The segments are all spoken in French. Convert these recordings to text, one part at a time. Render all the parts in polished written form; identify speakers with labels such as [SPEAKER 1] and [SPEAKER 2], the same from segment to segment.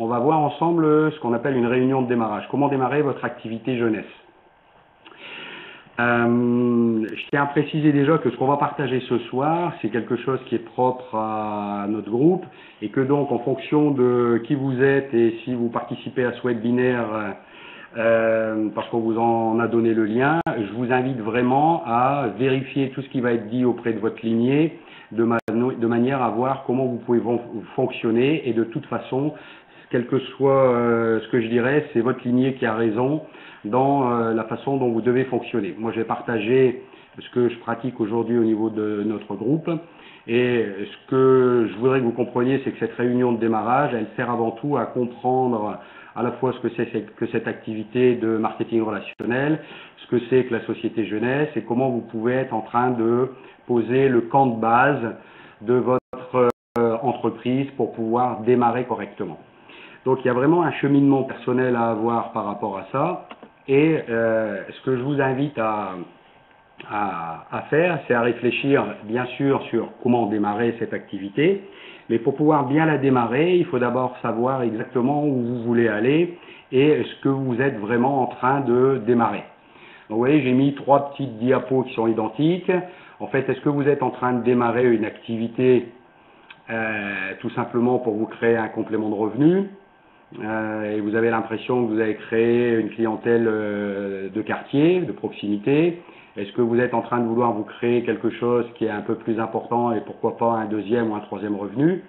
[SPEAKER 1] on va voir ensemble ce qu'on appelle une réunion de démarrage. Comment démarrer votre activité jeunesse. Je tiens à préciser déjà que ce qu'on va partager ce soir, c'est quelque chose qui est propre à notre groupe et que donc en fonction de qui vous êtes et si vous participez à ce webinaire, parce qu'on vous en a donné le lien, je vous invite vraiment à vérifier tout ce qui va être dit auprès de votre lignée de manière à voir comment vous pouvez fonctionner et de toute façon, quel que soit ce que je dirais, c'est votre lignée qui a raison dans la façon dont vous devez fonctionner. Moi, je vais partager ce que je pratique aujourd'hui au niveau de notre groupe et ce que je voudrais que vous compreniez, c'est que cette réunion de démarrage, elle sert avant tout à comprendre à la fois ce que c'est que cette activité de marketing relationnel, ce que c'est que la société jeunesse et comment vous pouvez être en train de poser le camp de base de votre entreprise pour pouvoir démarrer correctement. Donc il y a vraiment un cheminement personnel à avoir par rapport à ça et ce que je vous invite à faire, c'est à réfléchir bien sûr sur comment démarrer cette activité, mais pour pouvoir bien la démarrer, il faut d'abord savoir exactement où vous voulez aller et ce que vous êtes vraiment en train de démarrer. Donc vous voyez, j'ai mis 3 petites diapos qui sont identiques. En fait, est-ce que vous êtes en train de démarrer une activité tout simplement pour vous créer un complément de revenu et vous avez l'impression que vous avez créé une clientèle de quartier, de proximité? Est-ce que vous êtes en train de vouloir vous créer quelque chose qui est un peu plus important et pourquoi pas un deuxième ou un troisième revenu?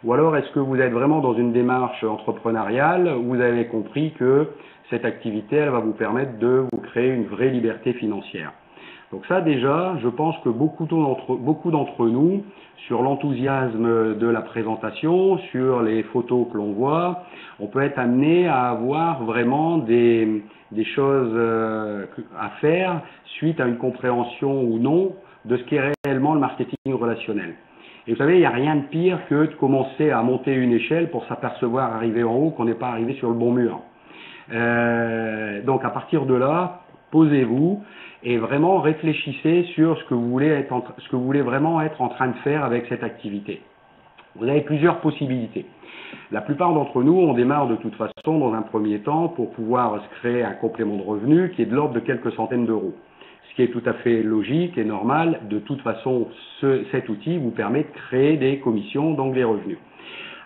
[SPEAKER 1] Ou alors est-ce que vous êtes vraiment dans une démarche entrepreneuriale où vous avez compris que cette activité, elle va vous permettre de vous créer une vraie liberté financière? Donc ça déjà, je pense que beaucoup d'entre nous, sur l'enthousiasme de la présentation, sur les photos que l'on voit, on peut être amené à avoir vraiment des choses à faire suite à une compréhension ou non de ce qu'est réellement le marketing relationnel. Et vous savez, il n'y a rien de pire que de commencer à monter une échelle pour s'apercevoir arriver en haut qu'on n'est pas arrivé sur le bon mur. Donc à partir de là, posez-vous et vraiment réfléchissez sur ce que vous voulez vraiment être en train de faire avec cette activité. Vous avez plusieurs possibilités. La plupart d'entre nous, on démarre de toute façon dans un premier temps pour pouvoir se créer un complément de revenu qui est de l'ordre de quelques centaines d'euros. Ce qui est tout à fait logique et normal. De toute façon, cet outil vous permet de créer des commissions, donc des revenus.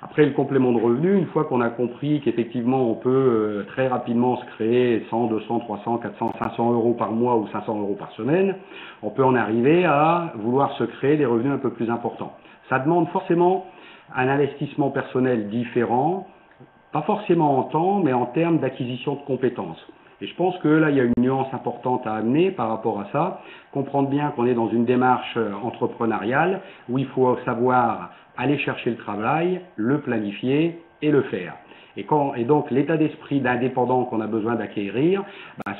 [SPEAKER 1] Après le complément de revenu, une fois qu'on a compris qu'effectivement on peut très rapidement se créer 100, 200, 300, 400, 500 euros par mois ou 500 euros par semaine, on peut en arriver à vouloir se créer des revenus un peu plus importants. Ça demande forcément un investissement personnel différent, pas forcément en temps, mais en termes d'acquisition de compétences. Et je pense que là, il y a une nuance importante à amener par rapport à ça. Comprendre bien qu'on est dans une démarche entrepreneuriale où il faut savoir aller chercher le travail, le planifier et le faire. Et donc, l'état d'esprit d'indépendant qu'on a besoin d'acquérir,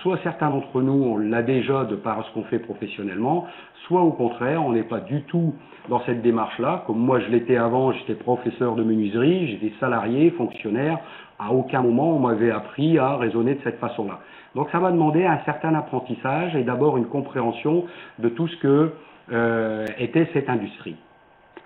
[SPEAKER 1] soit certains d'entre nous, on l'a déjà de par ce qu'on fait professionnellement, soit au contraire, on n'est pas du tout dans cette démarche-là. Comme moi, je l'étais avant, j'étais professeur de menuiserie, j'étais salarié, fonctionnaire. À aucun moment, on m'avait appris à raisonner de cette façon-là. Donc, ça va demander un certain apprentissage et d'abord une compréhension de tout ce que était cette industrie.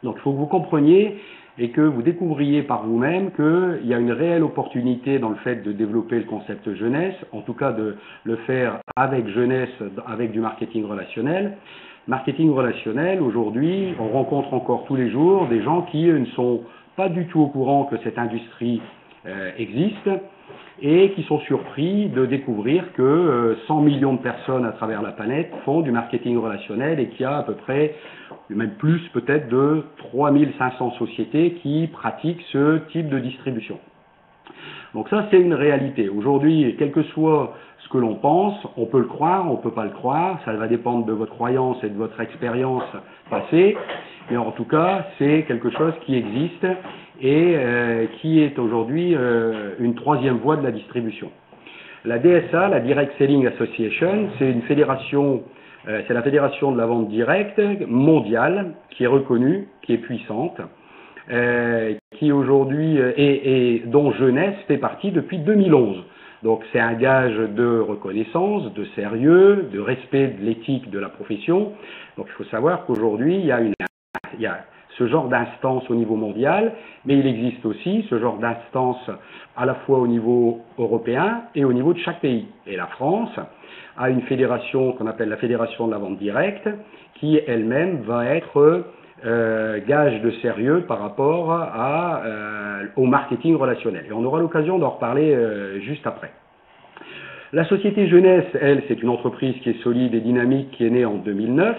[SPEAKER 1] Donc, il faut que vous compreniez et que vous découvriez par vous-même qu'il y a une réelle opportunité dans le fait de développer le concept jeunesse, en tout cas de le faire avec jeunesse, avec du marketing relationnel. Marketing relationnel, aujourd'hui, on rencontre encore tous les jours des gens qui ne sont pas du tout au courant que cette industrie existe et qui sont surpris de découvrir que 100 millions de personnes à travers la planète font du marketing relationnel et qu'il y a à peu près, même plus peut-être, de 3500 sociétés qui pratiquent ce type de distribution. Donc ça, c'est une réalité. Aujourd'hui, quel que soit ce que l'on pense, on peut le croire, on ne peut pas le croire, ça va dépendre de votre croyance et de votre expérience passée, mais en tout cas, c'est quelque chose qui existe et qui est aujourd'hui une troisième voie de la distribution. La DSA, la Direct Selling Association, c'est une fédération, c'est la fédération de la vente directe mondiale qui est reconnue, qui est puissante, qui aujourd'hui et dont Jeunesse fait partie depuis 2011. Donc c'est un gage de reconnaissance, de sérieux, de respect de l'éthique de la profession. Donc il faut savoir qu'aujourd'hui il y a ce genre d'instance au niveau mondial, mais il existe aussi ce genre d'instance à la fois au niveau européen et au niveau de chaque pays. Et la France a une fédération qu'on appelle la Fédération de la vente directe, qui elle-même va être gage de sérieux par rapport au marketing relationnel. Et on aura l'occasion d'en reparler juste après. La société Jeunesse, elle, c'est une entreprise qui est solide et dynamique, qui est née en 2009,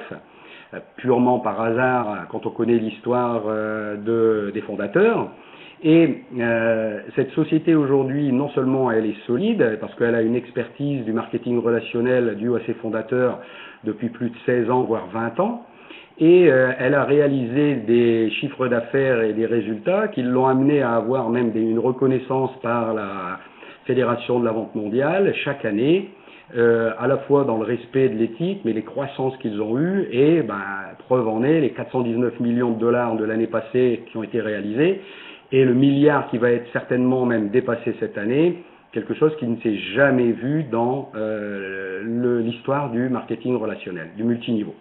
[SPEAKER 1] purement par hasard quand on connaît l'histoire des fondateurs. Et cette société aujourd'hui, non seulement elle est solide, parce qu'elle a une expertise du marketing relationnel due à ses fondateurs depuis plus de 16 ans, voire 20 ans, et elle a réalisé des chiffres d'affaires et des résultats qui l'ont amené à avoir même une reconnaissance par la Fédération de la vente mondiale chaque année, à la fois dans le respect de l'éthique, mais les croissances qu'ils ont eues, et preuve en est les 419 millions de dollars de l'année passée qui ont été réalisés, et le milliard qui va être certainement même dépassé cette année, quelque chose qui ne s'est jamais vu dans l'histoire du marketing relationnel, du multiniveau.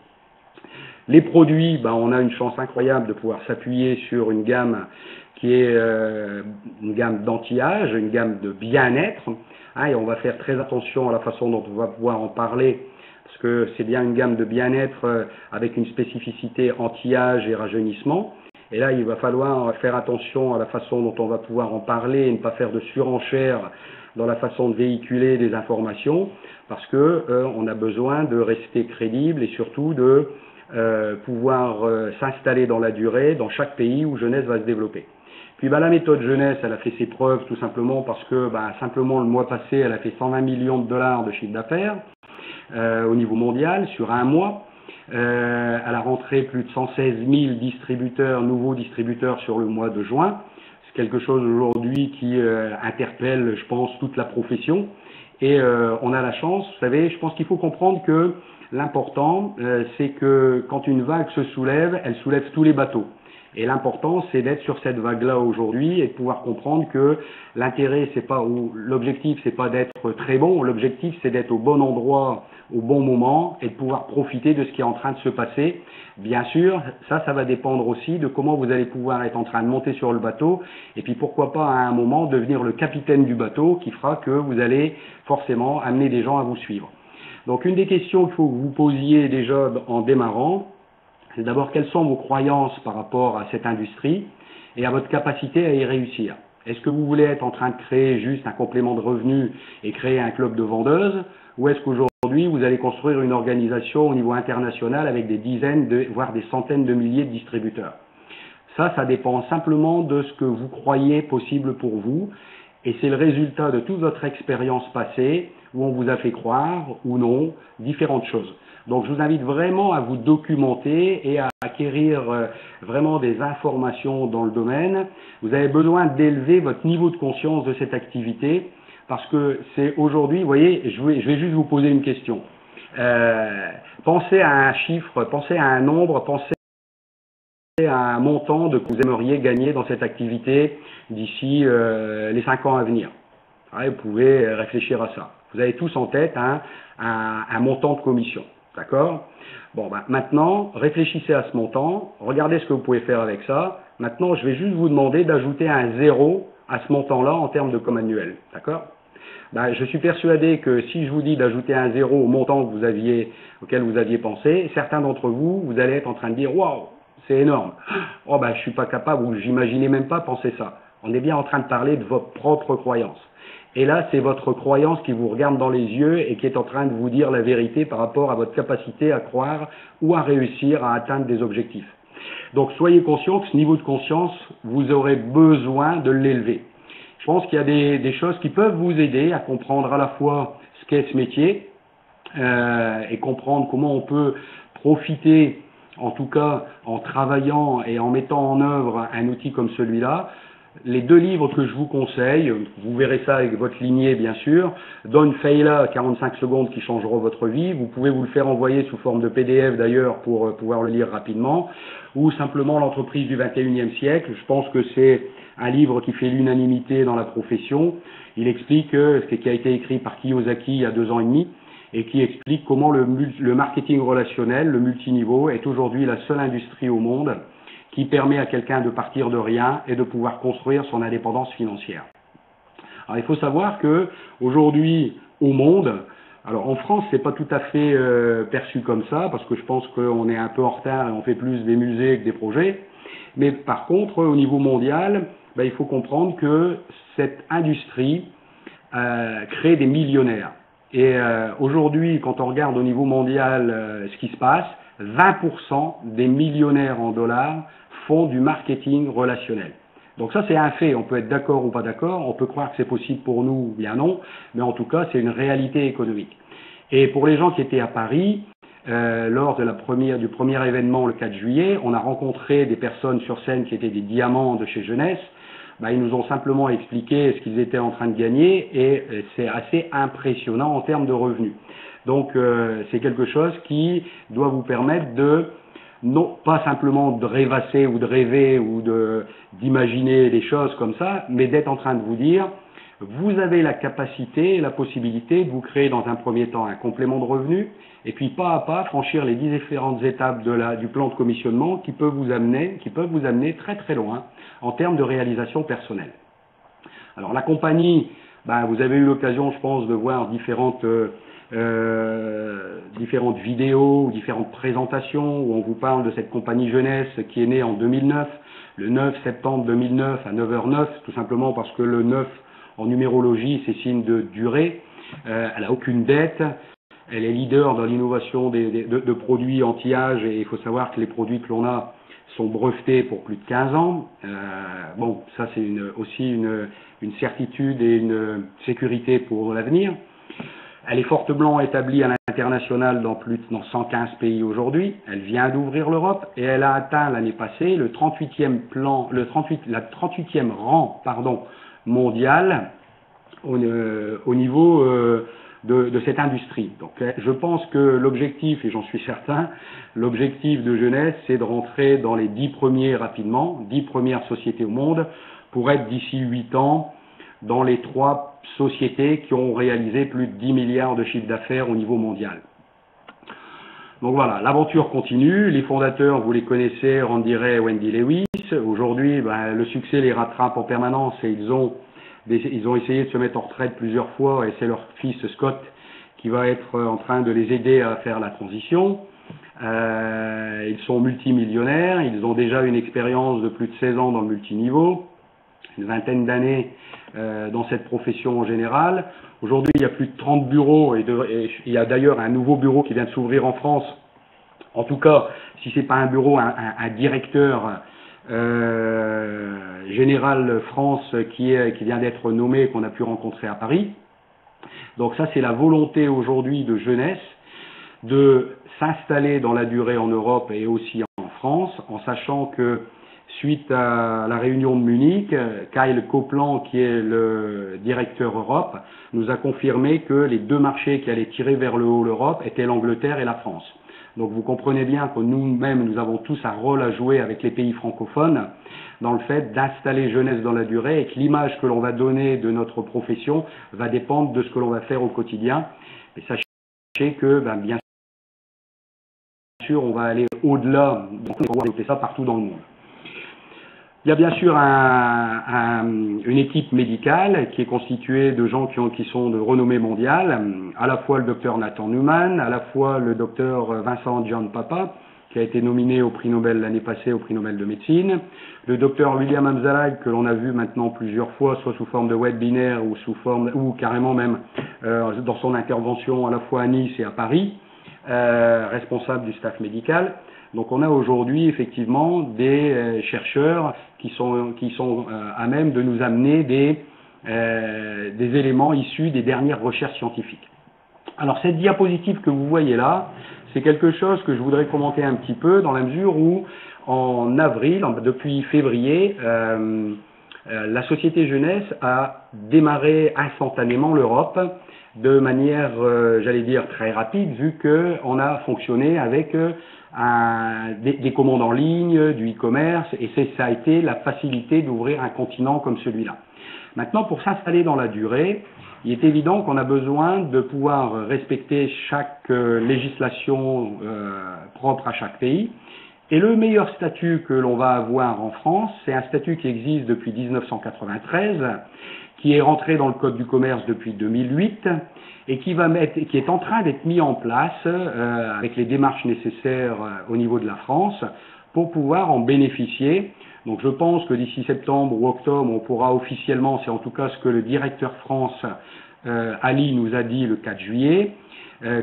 [SPEAKER 1] Les produits, on a une chance incroyable de pouvoir s'appuyer sur une gamme qui est une gamme d'anti-âge, une gamme de bien-être, et on va faire très attention à la façon dont on va pouvoir en parler, parce que c'est bien une gamme de bien-être avec une spécificité anti-âge et rajeunissement. Et là, il va falloir faire attention à la façon dont on va pouvoir en parler et ne pas faire de surenchère dans la façon de véhiculer des informations, parce que on a besoin de rester crédible et surtout de pouvoir s'installer dans la durée dans chaque pays où Jeunesse va se développer. Puis la méthode Jeunesse, elle a fait ses preuves tout simplement parce que simplement le mois passé, elle a fait 120 millions de dollars de chiffre d'affaires au niveau mondial sur un mois. Elle a rentré plus de 116 000 nouveaux distributeurs sur le mois de juin. C'est quelque chose aujourd'hui qui interpelle, je pense, toute la profession. Et on a la chance, vous savez, je pense qu'il faut comprendre que l'important, c'est que quand une vague se soulève, elle soulève tous les bateaux. Et l'important, c'est d'être sur cette vague-là aujourd'hui et de pouvoir comprendre que l'intérêt, c'est pas, ou l'objectif, c'est pas d'être très bon. L'objectif, c'est d'être au bon endroit, au bon moment et de pouvoir profiter de ce qui est en train de se passer. Bien sûr, ça va dépendre aussi de comment vous allez pouvoir être en train de monter sur le bateau et puis pourquoi pas à un moment devenir le capitaine du bateau qui fera que vous allez forcément amener des gens à vous suivre. Donc, une des questions qu'il faut que vous posiez déjà en démarrant, c'est d'abord quelles sont vos croyances par rapport à cette industrie et à votre capacité à y réussir. Est-ce que vous voulez être en train de créer juste un complément de revenus et créer un club de vendeuses, ou est-ce qu'aujourd'hui vous allez construire une organisation au niveau international avec des dizaines, voire des centaines de milliers de distributeurs? Ça dépend simplement de ce que vous croyez possible pour vous, et c'est le résultat de toute votre expérience passée où on vous a fait croire ou non différentes choses. Donc je vous invite vraiment à vous documenter et à acquérir vraiment des informations dans le domaine. Vous avez besoin d'élever votre niveau de conscience de cette activité parce que c'est aujourd'hui, vous voyez, je vais juste vous poser une question. Pensez à un chiffre, pensez à un nombre, pensez à un montant que vous aimeriez gagner dans cette activité d'ici les 5 ans à venir. Vous pouvez réfléchir à ça. Vous avez tous en tête un montant de commission. D'accord? Bon, maintenant, réfléchissez à ce montant, regardez ce que vous pouvez faire avec ça. Maintenant, je vais juste vous demander d'ajouter un 0 à ce montant-là en termes de com annuel. D'accord? Je suis persuadé que si je vous dis d'ajouter un 0 au montant auquel vous aviez pensé, certains d'entre vous, vous allez être en train de dire « Waouh, c'est énorme. Oh, je suis pas capable ou j'imaginais même pas penser ça. » On est bien en train de parler de votre propre croyance. Et là, c'est votre croyance qui vous regarde dans les yeux et qui est en train de vous dire la vérité par rapport à votre capacité à croire ou à réussir à atteindre des objectifs. Donc, soyez conscient que ce niveau de conscience, vous aurez besoin de l'élever. Je pense qu'il y a des choses qui peuvent vous aider à comprendre à la fois ce qu'est ce métier et comprendre comment on peut profiter, en tout cas en travaillant et en mettant en œuvre un outil comme celui-là. Les 2 livres que je vous conseille, vous verrez ça avec votre lignée bien sûr, Don Failla, 45 secondes qui changeront votre vie. Vous pouvez vous le faire envoyer sous forme de PDF d'ailleurs pour pouvoir le lire rapidement, ou simplement L'entreprise du 21e siècle. Je pense que c'est un livre qui fait l'unanimité dans la profession. Il explique ce qui a été écrit par Kiyosaki il y a 2 ans et demi et qui explique comment le marketing relationnel, le multiniveau, est aujourd'hui la seule industrie au monde qui permet à quelqu'un de partir de rien et de pouvoir construire son indépendance financière. Alors il faut savoir que aujourd'hui au monde, alors en France c'est pas tout à fait perçu comme ça parce que je pense qu'on est un peu en retard et on fait plus des musées que des projets, mais par contre au niveau mondial, il faut comprendre que cette industrie crée des millionnaires. Et aujourd'hui, quand on regarde au niveau mondial ce qui se passe, 20% des millionnaires en dollars font du marketing relationnel. Donc ça, c'est un fait. On peut être d'accord ou pas d'accord. On peut croire que c'est possible pour nous ou bien non. Mais en tout cas, c'est une réalité économique. Et pour les gens qui étaient à Paris, lors de du premier événement le 4 juillet, on a rencontré des personnes sur scène qui étaient des diamants de chez Jeunesse. Ils nous ont simplement expliqué ce qu'ils étaient en train de gagner et c'est assez impressionnant en termes de revenus. Donc c'est quelque chose qui doit vous permettre de, non pas simplement de rêvasser ou de rêver ou d'imaginer des choses comme ça, mais d'être en train de vous dire, vous avez la capacité et la possibilité de vous créer dans un premier temps un complément de revenus et puis pas à pas franchir les différentes étapes du plan de commissionnement qui peuvent vous amener très très loin en termes de réalisation personnelle. Alors la compagnie, vous avez eu l'occasion, je pense, de voir différentes vidéos ou différentes présentations où on vous parle de cette compagnie Jeunesse qui est née en 2009, le 9 septembre 2009 à 9h09, tout simplement parce que le 9 en numérologie, c'est signe de durée. Elle n'a aucune dette. Elle est leader dans l'innovation de produits anti-âge et il faut savoir que les produits que l'on a sont brevetés pour plus de 15 ans. Ça c'est aussi une certitude et une sécurité pour l'avenir. Elle est fortement établie à l'international dans 115 pays aujourd'hui. Elle vient d'ouvrir l'Europe et elle a atteint l'année passée le 38e rang mondial au niveau de cette industrie. Donc je pense que l'objectif, et j'en suis certain, l'objectif de Jeunesse, c'est de rentrer dans les 10 premiers rapidement, 10 premières sociétés au monde, pour être d'ici 8 ans dans les 3 sociétés qui ont réalisé plus de 10 milliards de chiffre d'affaires au niveau mondial. Donc voilà, l'aventure continue, les fondateurs, vous les connaissez, Randy Ray et Wendy Lewis. Aujourd'hui, le succès les rattrape en permanence et ils ont essayé de se mettre en retraite plusieurs fois et c'est leur fils Scott qui va être en train de les aider à faire la transition. Ils sont multimillionnaires, ils ont déjà une expérience de plus de 16 ans dans le multiniveau, une vingtaine d'années dans cette profession en général. Aujourd'hui, il y a plus de 30 bureaux et il y a d'ailleurs un nouveau bureau qui vient de s'ouvrir en France. En tout cas, si ce n'est pas un bureau, un directeur général France qui vient d'être nommé, qu'on a pu rencontrer à Paris. Donc ça, c'est la volonté aujourd'hui de Jeunesse de s'installer dans la durée en Europe et aussi en France, en sachant que suite à la réunion de Munich, Kyle Copeland, qui est le directeur Europe, nous a confirmé que les 2 marchés qui allaient tirer vers le haut l'Europe étaient l'Angleterre et la France. Donc vous comprenez bien que nous-mêmes, nous avons tous un rôle à jouer avec les pays francophones dans le fait d'installer Jeunesse dans la durée et que l'image que l'on va donner de notre profession va dépendre de ce que l'on va faire au quotidien. Et sachez que, bien sûr, on va aller au-delà, donc on va développer ça partout dans le monde. Il y a bien sûr une équipe médicale qui est constituée de gens qui sont de renommée mondiale, à la fois le docteur Nathan Newman, à la fois le docteur Vincent John Papa, qui a été nominé au prix Nobel l'année passée au prix Nobel de médecine, le docteur William Amzalag, que l'on a vu maintenant plusieurs fois, soit sous forme de webinaire ou carrément même dans son intervention à la fois à Nice et à Paris, responsable du staff médical. Donc on a aujourd'hui effectivement des chercheurs qui sont à même de nous amener des éléments issus des dernières recherches scientifiques. Alors cette diapositive que vous voyez là, c'est quelque chose que je voudrais commenter un petit peu dans la mesure où en avril, depuis février, la Société Jeunesse a démarré instantanément l'Europe de manière, j'allais dire, très rapide, vu qu'on a fonctionné avec des commandes en ligne, du e-commerce, et ça a été la facilité d'ouvrir un continent comme celui-là. Maintenant, pour s'installer dans la durée, il est évident qu'on a besoin de pouvoir respecter chaque législation propre à chaque pays, Et le meilleur statut que l'on va avoir en France, c'est un statut qui existe depuis 1993, qui est rentré dans le Code du commerce depuis 2008 et qui est en train d'être mis en place avec les démarches nécessaires au niveau de la France pour pouvoir en bénéficier. Donc je pense que d'ici septembre ou octobre, on pourra officiellement, c'est en tout cas ce que le directeur France, Ali, nous a dit le 4 juillet,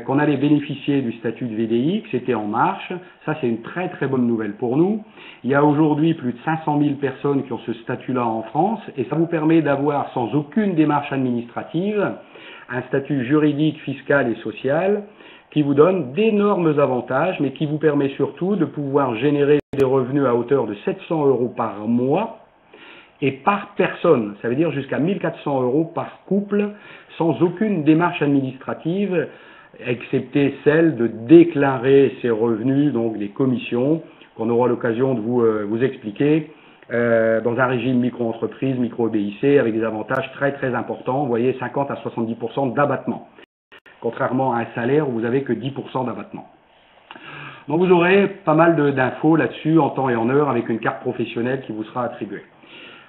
[SPEAKER 1] qu'on allait bénéficier du statut de VDI, que c'était en marche. Ça, c'est une très très bonne nouvelle pour nous. Il y a aujourd'hui plus de 500 000 personnes qui ont ce statut-là en France et ça vous permet d'avoir sans aucune démarche administrative un statut juridique, fiscal et social qui vous donne d'énormes avantages mais qui vous permet surtout de pouvoir générer des revenus à hauteur de 700 € par mois et par personne. Ça veut dire jusqu'à 1 400 € par couple sans aucune démarche administrative excepté celle de déclarer ses revenus, donc des commissions, qu'on aura l'occasion de vous expliquer, dans un régime micro-entreprise, micro-BIC, avec des avantages très très importants, vous voyez 50 à 70% d'abattement, contrairement à un salaire où vous n'avez que 10% d'abattement. Donc vous aurez pas mal d'infos là-dessus en temps et en heure avec une carte professionnelle qui vous sera attribuée.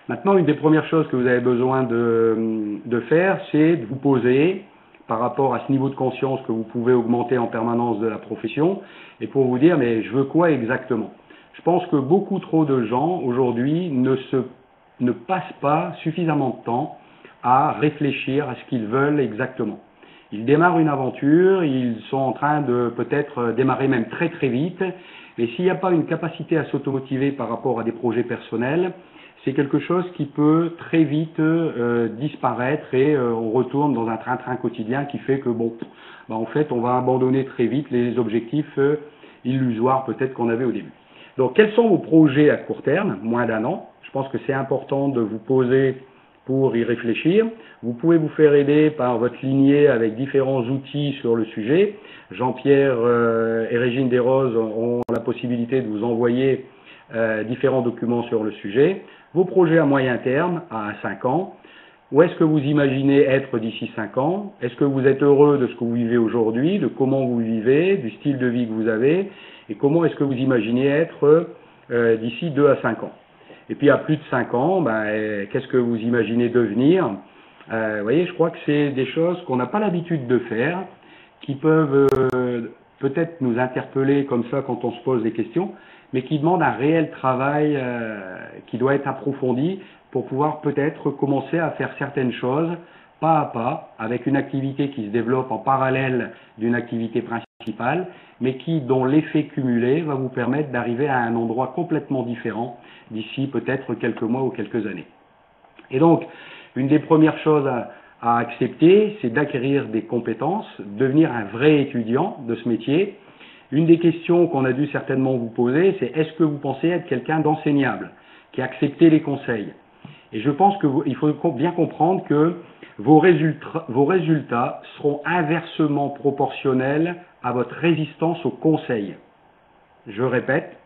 [SPEAKER 1] Maintenant, une des premières choses que vous avez besoin de faire, c'est de vous poser par rapport à ce niveau de conscience que vous pouvez augmenter en permanence de la profession, et pour vous dire, mais je veux quoi exactement? Je pense que beaucoup trop de gens, aujourd'hui, ne passent pas suffisamment de temps à réfléchir à ce qu'ils veulent exactement. Ils démarrent une aventure, ils sont en train de peut-être démarrer même très très vite, mais s'il n'y a pas une capacité à s'automotiver par rapport à des projets personnels, c'est quelque chose qui peut très vite disparaître et on retourne dans un train-train quotidien qui fait que bon, en fait, on va abandonner très vite les objectifs illusoires peut-être qu'on avait au début. Donc, quels sont vos projets à court terme, moins d'1 an? Je pense que c'est important de vous poser pour y réfléchir. Vous pouvez vous faire aider par votre lignée avec différents outils sur le sujet. Jean-Pierre et Régine Desroses ont la possibilité de vous envoyer différents documents sur le sujet. Vos projets à moyen terme, à 5 ans, où est-ce que vous imaginez être d'ici 5 ans? Est-ce que vous êtes heureux de ce que vous vivez aujourd'hui, de comment vous vivez, du style de vie que vous avez, et comment est-ce que vous imaginez être d'ici 2 à 5 ans? Et puis à plus de 5 ans, qu'est-ce que vous imaginez devenir? Vous voyez, je crois que c'est des choses qu'on n'a pas l'habitude de faire, qui peuvent peut-être nous interpeller comme ça quand on se pose des questions, mais qui demande un réel travail qui doit être approfondi pour pouvoir peut-être commencer à faire certaines choses pas à pas, avec une activité qui se développe en parallèle d'une activité principale, mais dont l'effet cumulé va vous permettre d'arriver à un endroit complètement différent d'ici peut-être quelques mois ou quelques années. Et donc, une des premières choses à accepter, c'est d'acquérir des compétences, devenir un vrai étudiant de ce métier. Une des questions qu'on a dû certainement vous poser, c'est est-ce que vous pensez être quelqu'un d'enseignable, qui a accepté les conseils? Et je pense qu'il faut bien comprendre que vos résultats seront inversement proportionnels à votre résistance aux conseils. Je répète,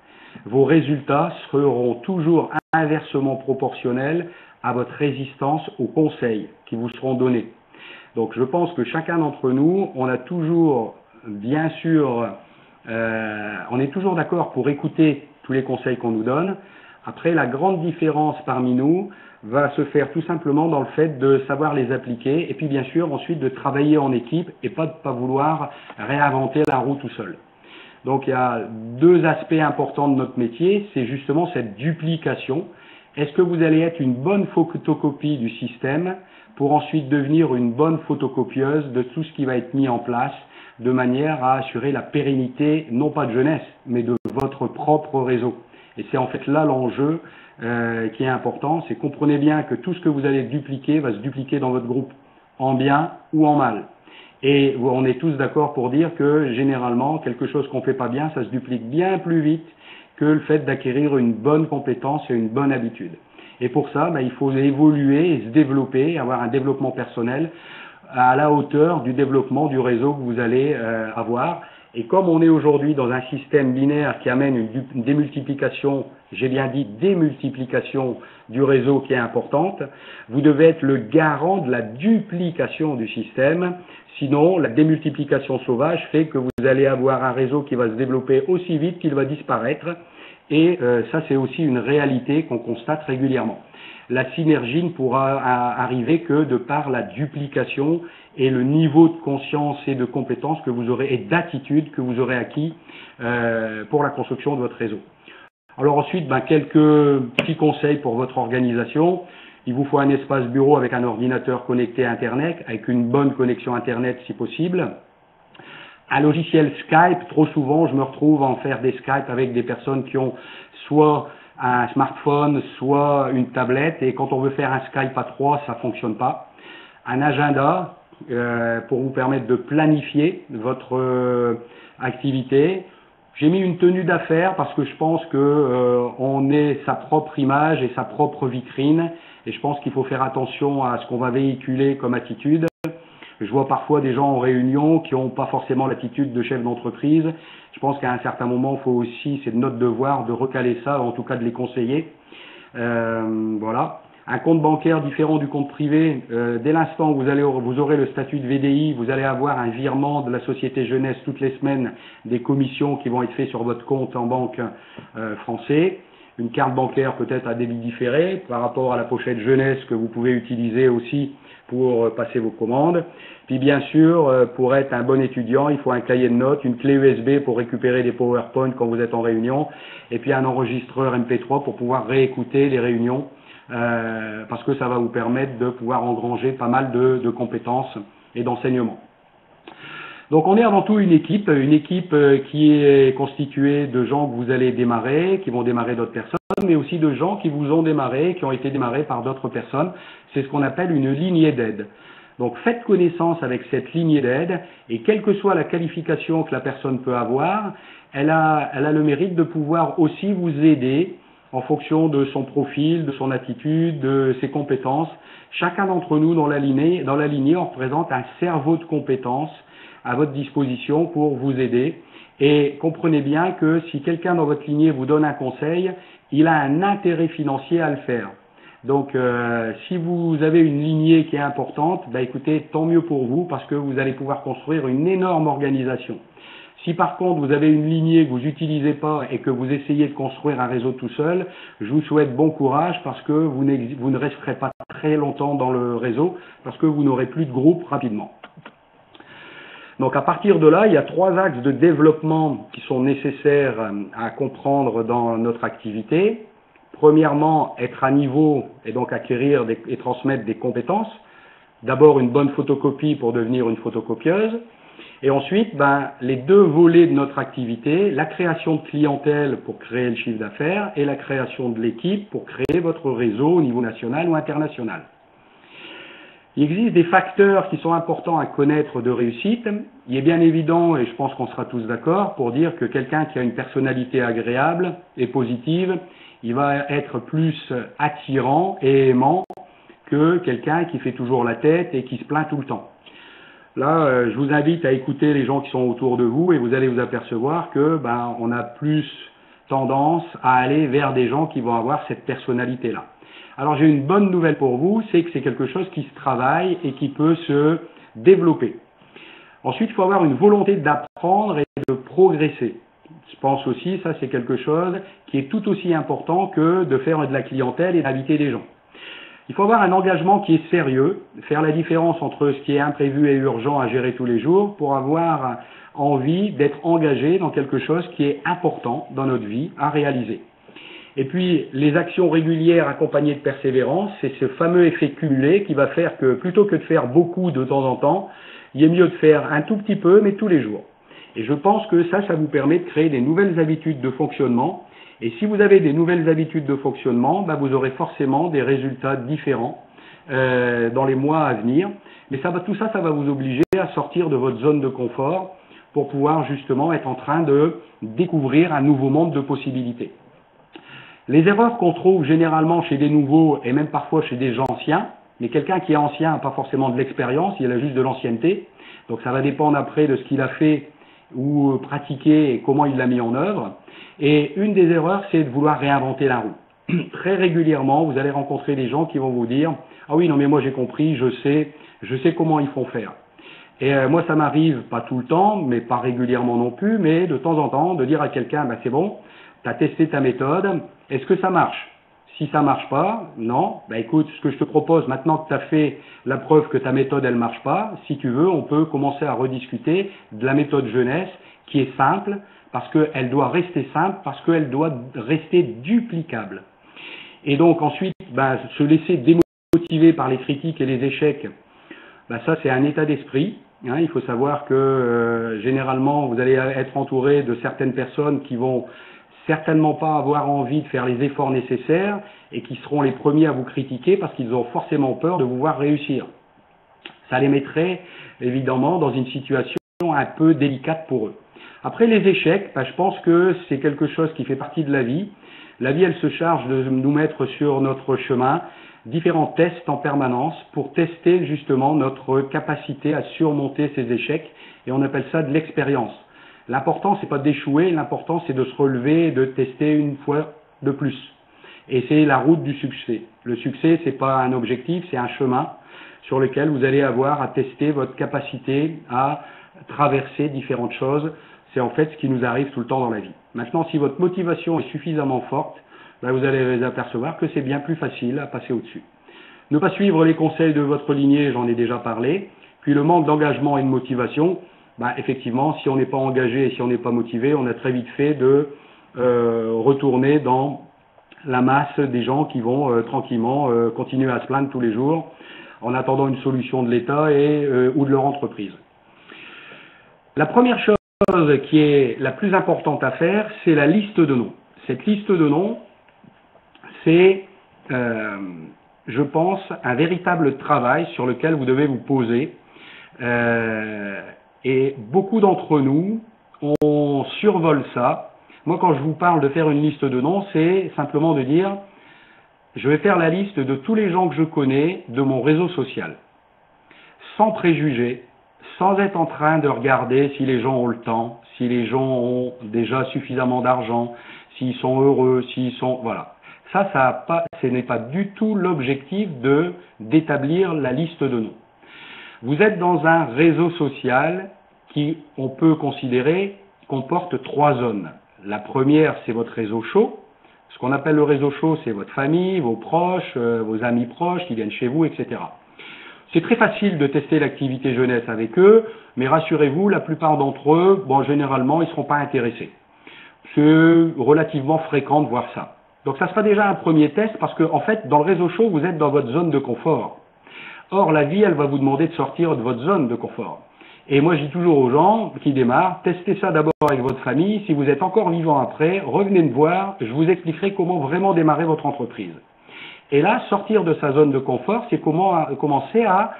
[SPEAKER 1] vos résultats seront toujours inversement proportionnels à votre résistance aux conseils qui vous seront donnés. Donc je pense que chacun d'entre nous, on a toujours, bien sûr, on est toujours d'accord pour écouter tous les conseils qu'on nous donne. Après, la grande différence parmi nous va se faire tout simplement dans le fait de savoir les appliquer et puis bien sûr ensuite de travailler en équipe et pas de pas vouloir réinventer la roue tout seul. Donc il y a deux aspects importants de notre métier, c'est justement cette duplication. Est-ce que vous allez être une bonne photocopie du système pour ensuite devenir une bonne photocopieuse de tout ce qui va être mis en place de manière à assurer la pérennité, non pas de jeunesse, mais de votre propre réseau. Et c'est en fait là l'enjeu qui est important, c'est comprenez bien que tout ce que vous allez dupliquer va se dupliquer dans votre groupe, en bien ou en mal. Et on est tous d'accord pour dire que généralement, quelque chose qu'on ne fait pas bien, ça se duplique bien plus vite que le fait d'acquérir une bonne compétence et une bonne habitude. Et pour ça, il faut évoluer et se développer, avoir un développement personnel à la hauteur du développement du réseau que vous allez avoir. Et comme on est aujourd'hui dans un système binaire qui amène une démultiplication, j'ai bien dit démultiplication du réseau qui est importante, vous devez être le garant de la duplication du système. Sinon, la démultiplication sauvage fait que vous allez avoir un réseau qui va se développer aussi vite qu'il va disparaître et ça c'est aussi une réalité qu'on constate régulièrement. La synergie ne pourra arriver que de par la duplication et le niveau de conscience et de compétence que vous aurez et d'attitude que vous aurez acquis pour la construction de votre réseau. Alors ensuite, quelques petits conseils pour votre organisation. Il vous faut un espace bureau avec un ordinateur connecté à Internet, avec une bonne connexion Internet si possible. Un logiciel Skype, trop souvent je me retrouve à en faire des Skype avec des personnes qui ont soit un smartphone, soit une tablette, et quand on veut faire un Skype à 3, ça fonctionne pas. Un agenda pour vous permettre de planifier votre activité. J'ai mis une tenue d'affaires parce que je pense que on est sa propre image et sa propre vitrine, et je pense qu'il faut faire attention à ce qu'on va véhiculer comme attitude. Je vois parfois des gens en réunion qui n'ont pas forcément l'attitude de chef d'entreprise. Je pense qu'à un certain moment, il faut aussi, c'est de notre devoir de recaler ça, en tout cas de les conseiller. Voilà. Un compte bancaire différent du compte privé. Dès l'instant où vous aurez le statut de VDI, vous allez avoir un virement de la société jeunesse toutes les semaines, des commissions qui vont être faites sur votre compte en banque français. Une carte bancaire peut-être à débit différé par rapport à la pochette jeunesse que vous pouvez utiliser aussi pour passer vos commandes. Puis bien sûr, pour être un bon étudiant, il faut un cahier de notes, une clé USB pour récupérer des PowerPoint quand vous êtes en réunion, et puis un enregistreur MP3 pour pouvoir réécouter les réunions, parce que ça va vous permettre de pouvoir engranger pas mal de compétences et d'enseignements. Donc on est avant tout une équipe qui est constituée de gens que vous allez démarrer, qui vont démarrer d'autres personnes, mais aussi de gens qui vous ont démarré, qui ont été démarrés par d'autres personnes. C'est ce qu'on appelle une lignée d'aide. Donc faites connaissance avec cette lignée d'aide, et quelle que soit la qualification que la personne peut avoir, elle a le mérite de pouvoir aussi vous aider en fonction de son profil, de son attitude, de ses compétences. Chacun d'entre nous dans la lignée, on représente un cerveau de compétences à votre disposition pour vous aider. Et comprenez bien que si quelqu'un dans votre lignée vous donne un conseil, il a un intérêt financier à le faire. Donc si vous avez une lignée qui est importante, écoutez, tant mieux pour vous, parce que vous allez pouvoir construire une énorme organisation. Si par contre vous avez une lignée que vous n'utilisez pas et que vous essayez de construire un réseau tout seul, je vous souhaite bon courage, parce que vous ne resterez pas très longtemps dans le réseau, parce que vous n'aurez plus de groupe rapidement. Donc à partir de là, il y a 3 axes de développement qui sont nécessaires à comprendre dans notre activité. Premièrement, être à niveau et donc acquérir et transmettre des compétences. D'abord une bonne photocopie pour devenir une photocopieuse. Et ensuite, les 2 volets de notre activité, la création de clientèle pour créer le chiffre d'affaires et la création de l'équipe pour créer votre réseau au niveau national ou international. Il existe des facteurs qui sont importants à connaître de réussite. Il est bien évident, et je pense qu'on sera tous d'accord, pour dire que quelqu'un qui a une personnalité agréable et positive, il va être plus attirant et aimant que quelqu'un qui fait toujours la tête et qui se plaint tout le temps. Là, je vous invite à écouter les gens qui sont autour de vous, et vous allez vous apercevoir que on a plus tendance à aller vers des gens qui vont avoir cette personnalité-là. Alors j'ai une bonne nouvelle pour vous, c'est que c'est quelque chose qui se travaille et qui peut se développer. Ensuite, il faut avoir une volonté d'apprendre et de progresser. Je pense aussi, ça c'est quelque chose qui est tout aussi important que de faire de la clientèle et d'inviter des gens. Il faut avoir un engagement qui est sérieux, faire la différence entre ce qui est imprévu et urgent à gérer tous les jours, pour avoir envie d'être engagé dans quelque chose qui est important dans notre vie à réaliser. Et puis, les actions régulières accompagnées de persévérance, c'est ce fameux effet cumulé qui va faire que, plutôt que de faire beaucoup de temps en temps, il est mieux de faire un tout petit peu, mais tous les jours. Et je pense que ça vous permet de créer des nouvelles habitudes de fonctionnement. Et si vous avez des nouvelles habitudes de fonctionnement, vous aurez forcément des résultats différents dans les mois à venir. Mais tout ça va vous obliger à sortir de votre zone de confort pour pouvoir justement être en train de découvrir un nouveau monde de possibilités. Les erreurs qu'on trouve généralement chez des nouveaux et même parfois chez des anciens, mais quelqu'un qui est ancien n'a pas forcément de l'expérience, il a juste de l'ancienneté. Donc ça va dépendre après de ce qu'il a fait ou pratiqué et comment il l'a mis en œuvre. Et une des erreurs, c'est de vouloir réinventer la roue. Très régulièrement, vous allez rencontrer des gens qui vont vous dire « Ah oui, non mais moi j'ai compris, je sais comment ils font faire ». Et moi ça m'arrive, pas tout le temps, mais pas régulièrement non plus, mais de temps en temps, de dire à quelqu'un « c'est bon, tu as testé ta méthode, est-ce que ça marche? Si ça marche pas, non, bah écoute, ce que je te propose, maintenant que tu as fait la preuve que ta méthode elle marche pas, si tu veux, on peut commencer à rediscuter de la méthode jeunesse qui est simple, parce qu'elle doit rester simple, parce qu'elle doit rester duplicable. Et donc ensuite, bah, se laisser démotiver par les critiques et les échecs, bah, ça c'est un état d'esprit. Hein, il faut savoir que généralement, vous allez être entouré de certaines personnes qui vont certainement pas avoir envie de faire les efforts nécessaires et qui seront les premiers à vous critiquer parce qu'ils ont forcément peur de vous voir réussir. Ça les mettrait évidemment dans une situation un peu délicate pour eux. Après les échecs, bah, je pense que c'est quelque chose qui fait partie de la vie. La vie, elle se charge de nous mettre sur notre chemin différents tests en permanence pour tester justement notre capacité à surmonter ces échecs et on appelle ça de l'expérience. L'important, c'est pas d'échouer, l'important, c'est de se relever et de tester une fois de plus. Et c'est la route du succès. Le succès, c'est pas un objectif, c'est un chemin sur lequel vous allez avoir à tester votre capacité à traverser différentes choses. C'est en fait ce qui nous arrive tout le temps dans la vie. Maintenant, si votre motivation est suffisamment forte, ben vous allez vous apercevoir que c'est bien plus facile à passer au-dessus. Ne pas suivre les conseils de votre lignée, j'en ai déjà parlé. Puis le manque d'engagement et de motivation, ben effectivement, si on n'est pas engagé et si on n'est pas motivé, on a très vite fait de retourner dans la masse des gens qui vont tranquillement continuer à se plaindre tous les jours en attendant une solution de l'État et ou de leur entreprise. La première chose qui est la plus importante à faire, c'est la liste de noms. Cette liste de noms, c'est, je pense, un véritable travail sur lequel vous devez vous poser. Et beaucoup d'entre nous, on survole ça. Moi, quand je vous parle de faire une liste de noms, c'est simplement de dire, je vais faire la liste de tous les gens que je connais de mon réseau social, sans préjugés, sans être en train de regarder si les gens ont le temps, si les gens ont déjà suffisamment d'argent, s'ils sont heureux, s'ils sont... Voilà. Ce n'est pas du tout l'objectif d'établir la liste de noms. Vous êtes dans un réseau social qui, on peut considérer, comporte 3 zones. La première, c'est votre réseau chaud. Ce qu'on appelle le réseau chaud, c'est votre famille, vos proches, vos amis proches qui viennent chez vous, etc. C'est très facile de tester l'activité jeunesse avec eux, mais rassurez-vous, la plupart d'entre eux, bon, généralement, ils ne seront pas intéressés. C'est relativement fréquent de voir ça. Donc ça sera déjà un premier test parce que, en fait, dans le réseau chaud, vous êtes dans votre zone de confort. Or, la vie, elle va vous demander de sortir de votre zone de confort. Et moi, je dis toujours aux gens qui démarrent, testez ça d'abord avec votre famille. Si vous êtes encore vivant après, revenez me voir, je vous expliquerai comment vraiment démarrer votre entreprise. Et là, sortir de sa zone de confort, c'est commencer à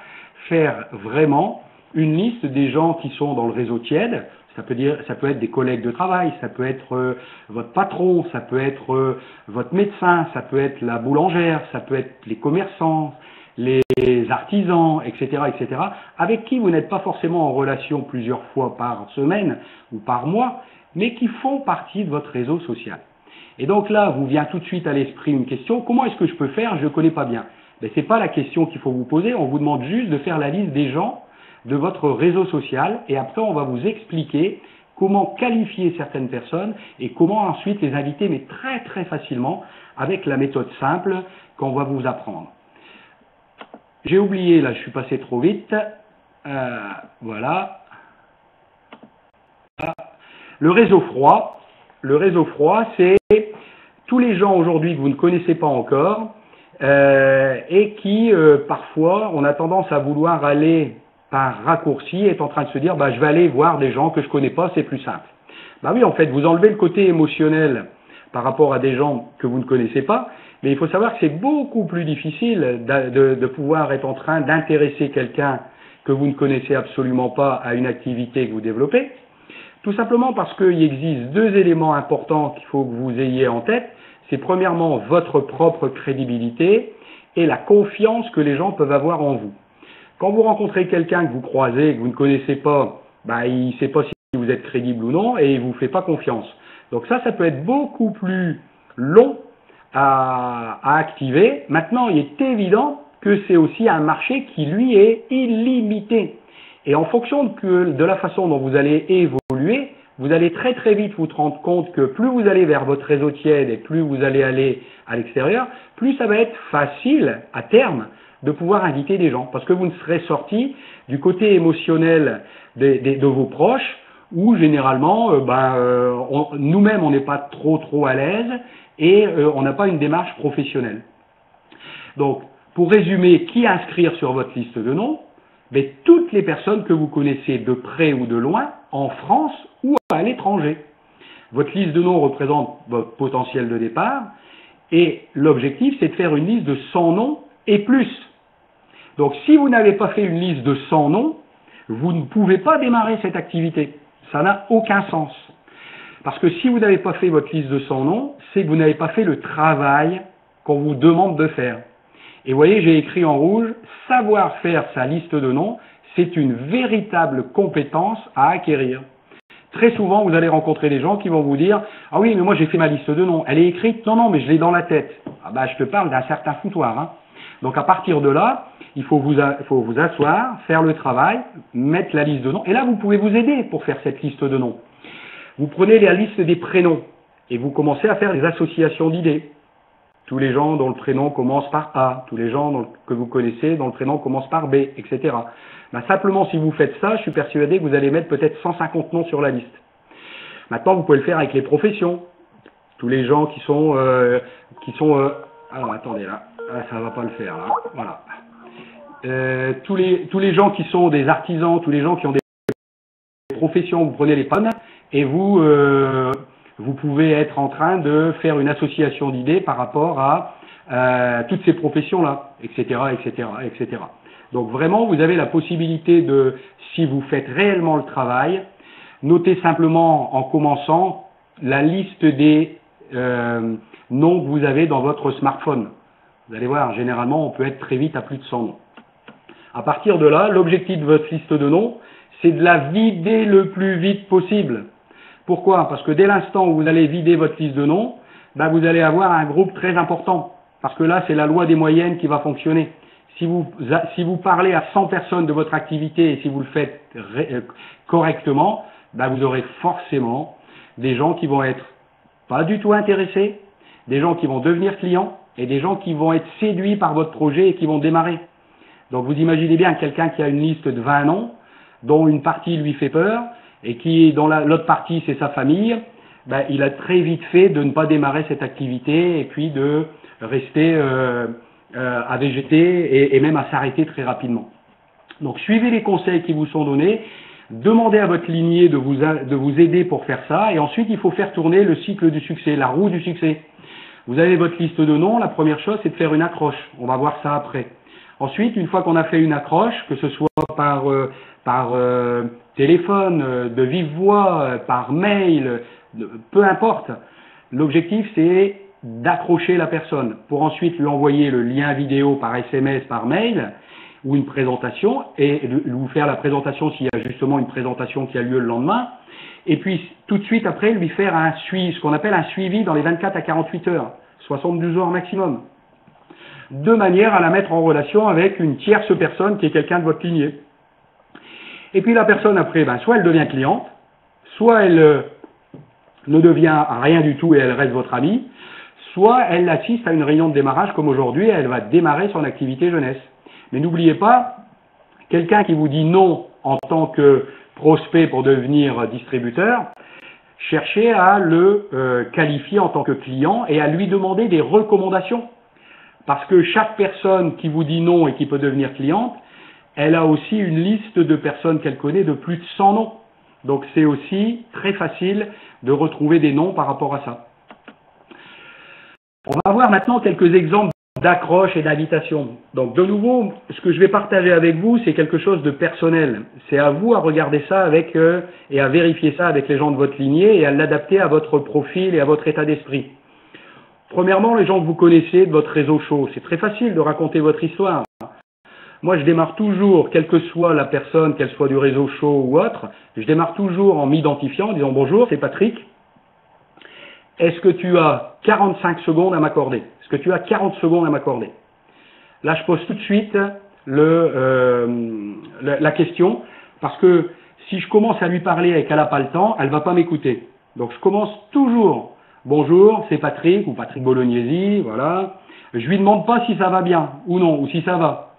[SPEAKER 1] faire vraiment une liste des gens qui sont dans le réseau tiède. Ça peut être des collègues de travail, ça peut être votre patron, ça peut être votre médecin, ça peut être la boulangère, ça peut être les commerçants, les artisans, etc., etc., avec qui vous n'êtes pas forcément en relation plusieurs fois par semaine ou par mois, mais qui font partie de votre réseau social. Et donc là, vous vient tout de suite à l'esprit une question, comment est-ce que je peux faire? Je ne connais pas bien. Ce n'est pas la question qu'il faut vous poser, on vous demande juste de faire la liste des gens de votre réseau social et après on va vous expliquer comment qualifier certaines personnes et comment ensuite les inviter, mais très très facilement avec la méthode simple qu'on va vous apprendre. J'ai oublié, là je suis passé trop vite, voilà. Le réseau froid, c'est tous les gens aujourd'hui que vous ne connaissez pas encore et qui parfois on a tendance à vouloir aller par raccourci, est en train de se dire bah, je vais aller voir des gens que je connais pas, c'est plus simple. Bah oui, en fait, vous enlevez le côté émotionnel par rapport à des gens que vous ne connaissez pas, mais il faut savoir que c'est beaucoup plus difficile de pouvoir être en train d'intéresser quelqu'un que vous ne connaissez absolument pas à une activité que vous développez, tout simplement parce qu'il existe 2 éléments importants qu'il faut que vous ayez en tête. C'est premièrement votre propre crédibilité et la confiance que les gens peuvent avoir en vous. Quand vous rencontrez quelqu'un que vous croisez et que vous ne connaissez pas, bah, il ne sait pas si vous êtes crédible ou non et il ne vous fait pas confiance. Donc ça peut être beaucoup plus long à activer. Maintenant, il est évident que c'est aussi un marché qui, lui, est illimité. Et en fonction de la façon dont vous allez évoluer, vous allez très très vite vous rendre compte que plus vous allez vers votre réseau tiède et plus vous allez aller à l'extérieur, plus ça va être facile à terme de pouvoir inviter des gens, parce que vous ne serez sorti du côté émotionnel de vos proches, où généralement, nous-mêmes, on n'est pas trop à l'aise et on n'a pas une démarche professionnelle. Donc, pour résumer, qui inscrire sur votre liste de noms? Mais toutes les personnes que vous connaissez de près ou de loin, en France ou à l'étranger. Votre liste de noms représente votre potentiel de départ, et l'objectif, c'est de faire une liste de 100 noms et plus. Donc, si vous n'avez pas fait une liste de 100 noms, vous ne pouvez pas démarrer cette activité. Ça n'a aucun sens. Parce que si vous n'avez pas fait votre liste de 100 noms, c'est que vous n'avez pas fait le travail qu'on vous demande de faire. Et vous voyez, j'ai écrit en rouge, savoir faire sa liste de noms, c'est une véritable compétence à acquérir. Très souvent, vous allez rencontrer des gens qui vont vous dire « Ah oui, mais moi j'ai fait ma liste de noms. Elle est écrite? Non, mais je l'ai dans la tête. » Ah bah, je te parle d'un certain foutoir. Hein. Donc à partir de là, il faut vous asseoir, faire le travail, mettre la liste de noms. Et là, vous pouvez vous aider pour faire cette liste de noms. Vous prenez la liste des prénoms et vous commencez à faire des associations d'idées. Tous les gens dont le prénom commence par A, tous les gens que vous connaissez dont le prénom commence par B, etc. Ben, simplement, si vous faites ça, je suis persuadé que vous allez mettre peut-être 150 noms sur la liste. Maintenant, vous pouvez le faire avec les professions. Tous les gens qui sont alors, attendez, là, ça va pas le faire, là. Voilà. Tous les gens qui sont des artisans, tous les gens qui ont des professions, vous prenez les pannes et vous pouvez être en train de faire une association d'idées par rapport à toutes ces professions-là, etc., etc., etc. Donc vraiment, vous avez la possibilité de, si vous faites réellement le travail, notez simplement en commençant la liste des noms que vous avez dans votre smartphone. Vous allez voir, généralement, on peut être très vite à plus de 100 noms. À partir de là, l'objectif de votre liste de noms, c'est de la vider le plus vite possible. Pourquoi? Parce que dès l'instant où vous allez vider votre liste de noms, ben vous allez avoir un groupe très important. Parce que là, c'est la loi des moyennes qui va fonctionner. Si vous parlez à 100 personnes de votre activité et si vous le faites correctement, ben vous aurez forcément des gens qui vont être pas du tout intéressés, des gens qui vont devenir clients et des gens qui vont être séduits par votre projet et qui vont démarrer. Donc vous imaginez bien quelqu'un qui a une liste de 20 noms, dont une partie lui fait peur, et qui, dont l'autre partie c'est sa famille, ben, il a très vite fait de ne pas démarrer cette activité et puis de rester à végéter et même à s'arrêter très rapidement. Donc suivez les conseils qui vous sont donnés, demandez à votre lignée de vous aider pour faire ça, et ensuite il faut faire tourner le cycle du succès, la roue du succès. Vous avez votre liste de noms, la première chose c'est de faire une accroche, on va voir ça après. Ensuite, une fois qu'on a fait une accroche, que ce soit par téléphone, de vive voix, par mail, peu importe, l'objectif c'est d'accrocher la personne pour ensuite lui envoyer le lien vidéo par SMS, par mail ou une présentation et lui faire la présentation s'il y a justement une présentation qui a lieu le lendemain et puis tout de suite après lui faire ce qu'on appelle un suivi dans les 24 à 48 heures, 72 heures maximum, de manière à la mettre en relation avec une tierce personne qui est quelqu'un de votre lignée. Et puis la personne après, ben, soit elle devient cliente, soit elle ne devient rien du tout et elle reste votre amie, soit elle assiste à une réunion de démarrage comme aujourd'hui et elle va démarrer son activité jeunesse. Mais n'oubliez pas, quelqu'un qui vous dit non en tant que prospect pour devenir distributeur, cherchez à le qualifier en tant que client et à lui demander des recommandations. Parce que chaque personne qui vous dit non et qui peut devenir cliente, elle a aussi une liste de personnes qu'elle connaît de plus de 100 noms. Donc c'est aussi très facile de retrouver des noms par rapport à ça. On va voir maintenant quelques exemples d'accroche et d'invitation. Donc de nouveau, ce que je vais partager avec vous, c'est quelque chose de personnel. C'est à vous à regarder ça et à vérifier ça avec les gens de votre lignée et à l'adapter à votre profil et à votre état d'esprit. Premièrement, les gens que vous connaissez de votre réseau chaud, c'est très facile de raconter votre histoire. Moi, je démarre toujours, quelle que soit la personne, qu'elle soit du réseau chaud ou autre, je démarre toujours en m'identifiant, en disant « Bonjour, c'est Patrick. Est-ce que tu as 45 secondes à m'accorder? Est-ce que tu as 40 secondes à m'accorder ?» Là, je pose tout de suite la question, parce que Si je commence à lui parler et qu'elle n'a pas le temps, elle ne va pas m'écouter. Donc je commence toujours. Bonjour, c'est Patrick ou Patrick Bolognesi, voilà. Je lui demande pas si ça va bien ou non, ou si ça va.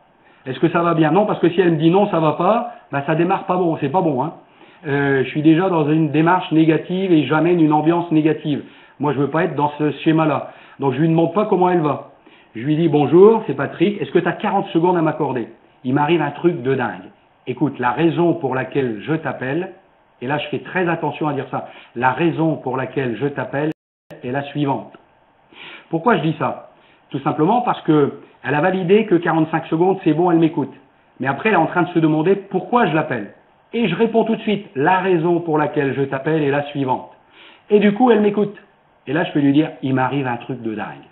[SPEAKER 1] Est-ce que ça va bien? Non, parce que si elle me dit non, ça va pas, ben ça démarre pas bon, c'est pas bon, hein. Je suis déjà dans une démarche négative et j'amène une ambiance négative. Moi, je veux pas être dans ce schéma-là. Donc je lui demande pas comment elle va. Je lui dis bonjour, c'est Patrick, est-ce que tu as 40 secondes à m'accorder? Il m'arrive un truc de dingue. Écoute, la raison pour laquelle je t'appelle, et là je fais très attention à dire ça, la raison pour laquelle je t'appelle est la suivante. Pourquoi je dis ça? Tout simplement parce que elle a validé que 45 secondes c'est bon, elle m'écoute. Mais après elle est en train de se demander pourquoi je l'appelle. Et je réponds tout de suite, la raison pour laquelle je t'appelle est la suivante. Et du coup elle m'écoute. Et là je peux lui dire, il m'arrive un truc de dingue.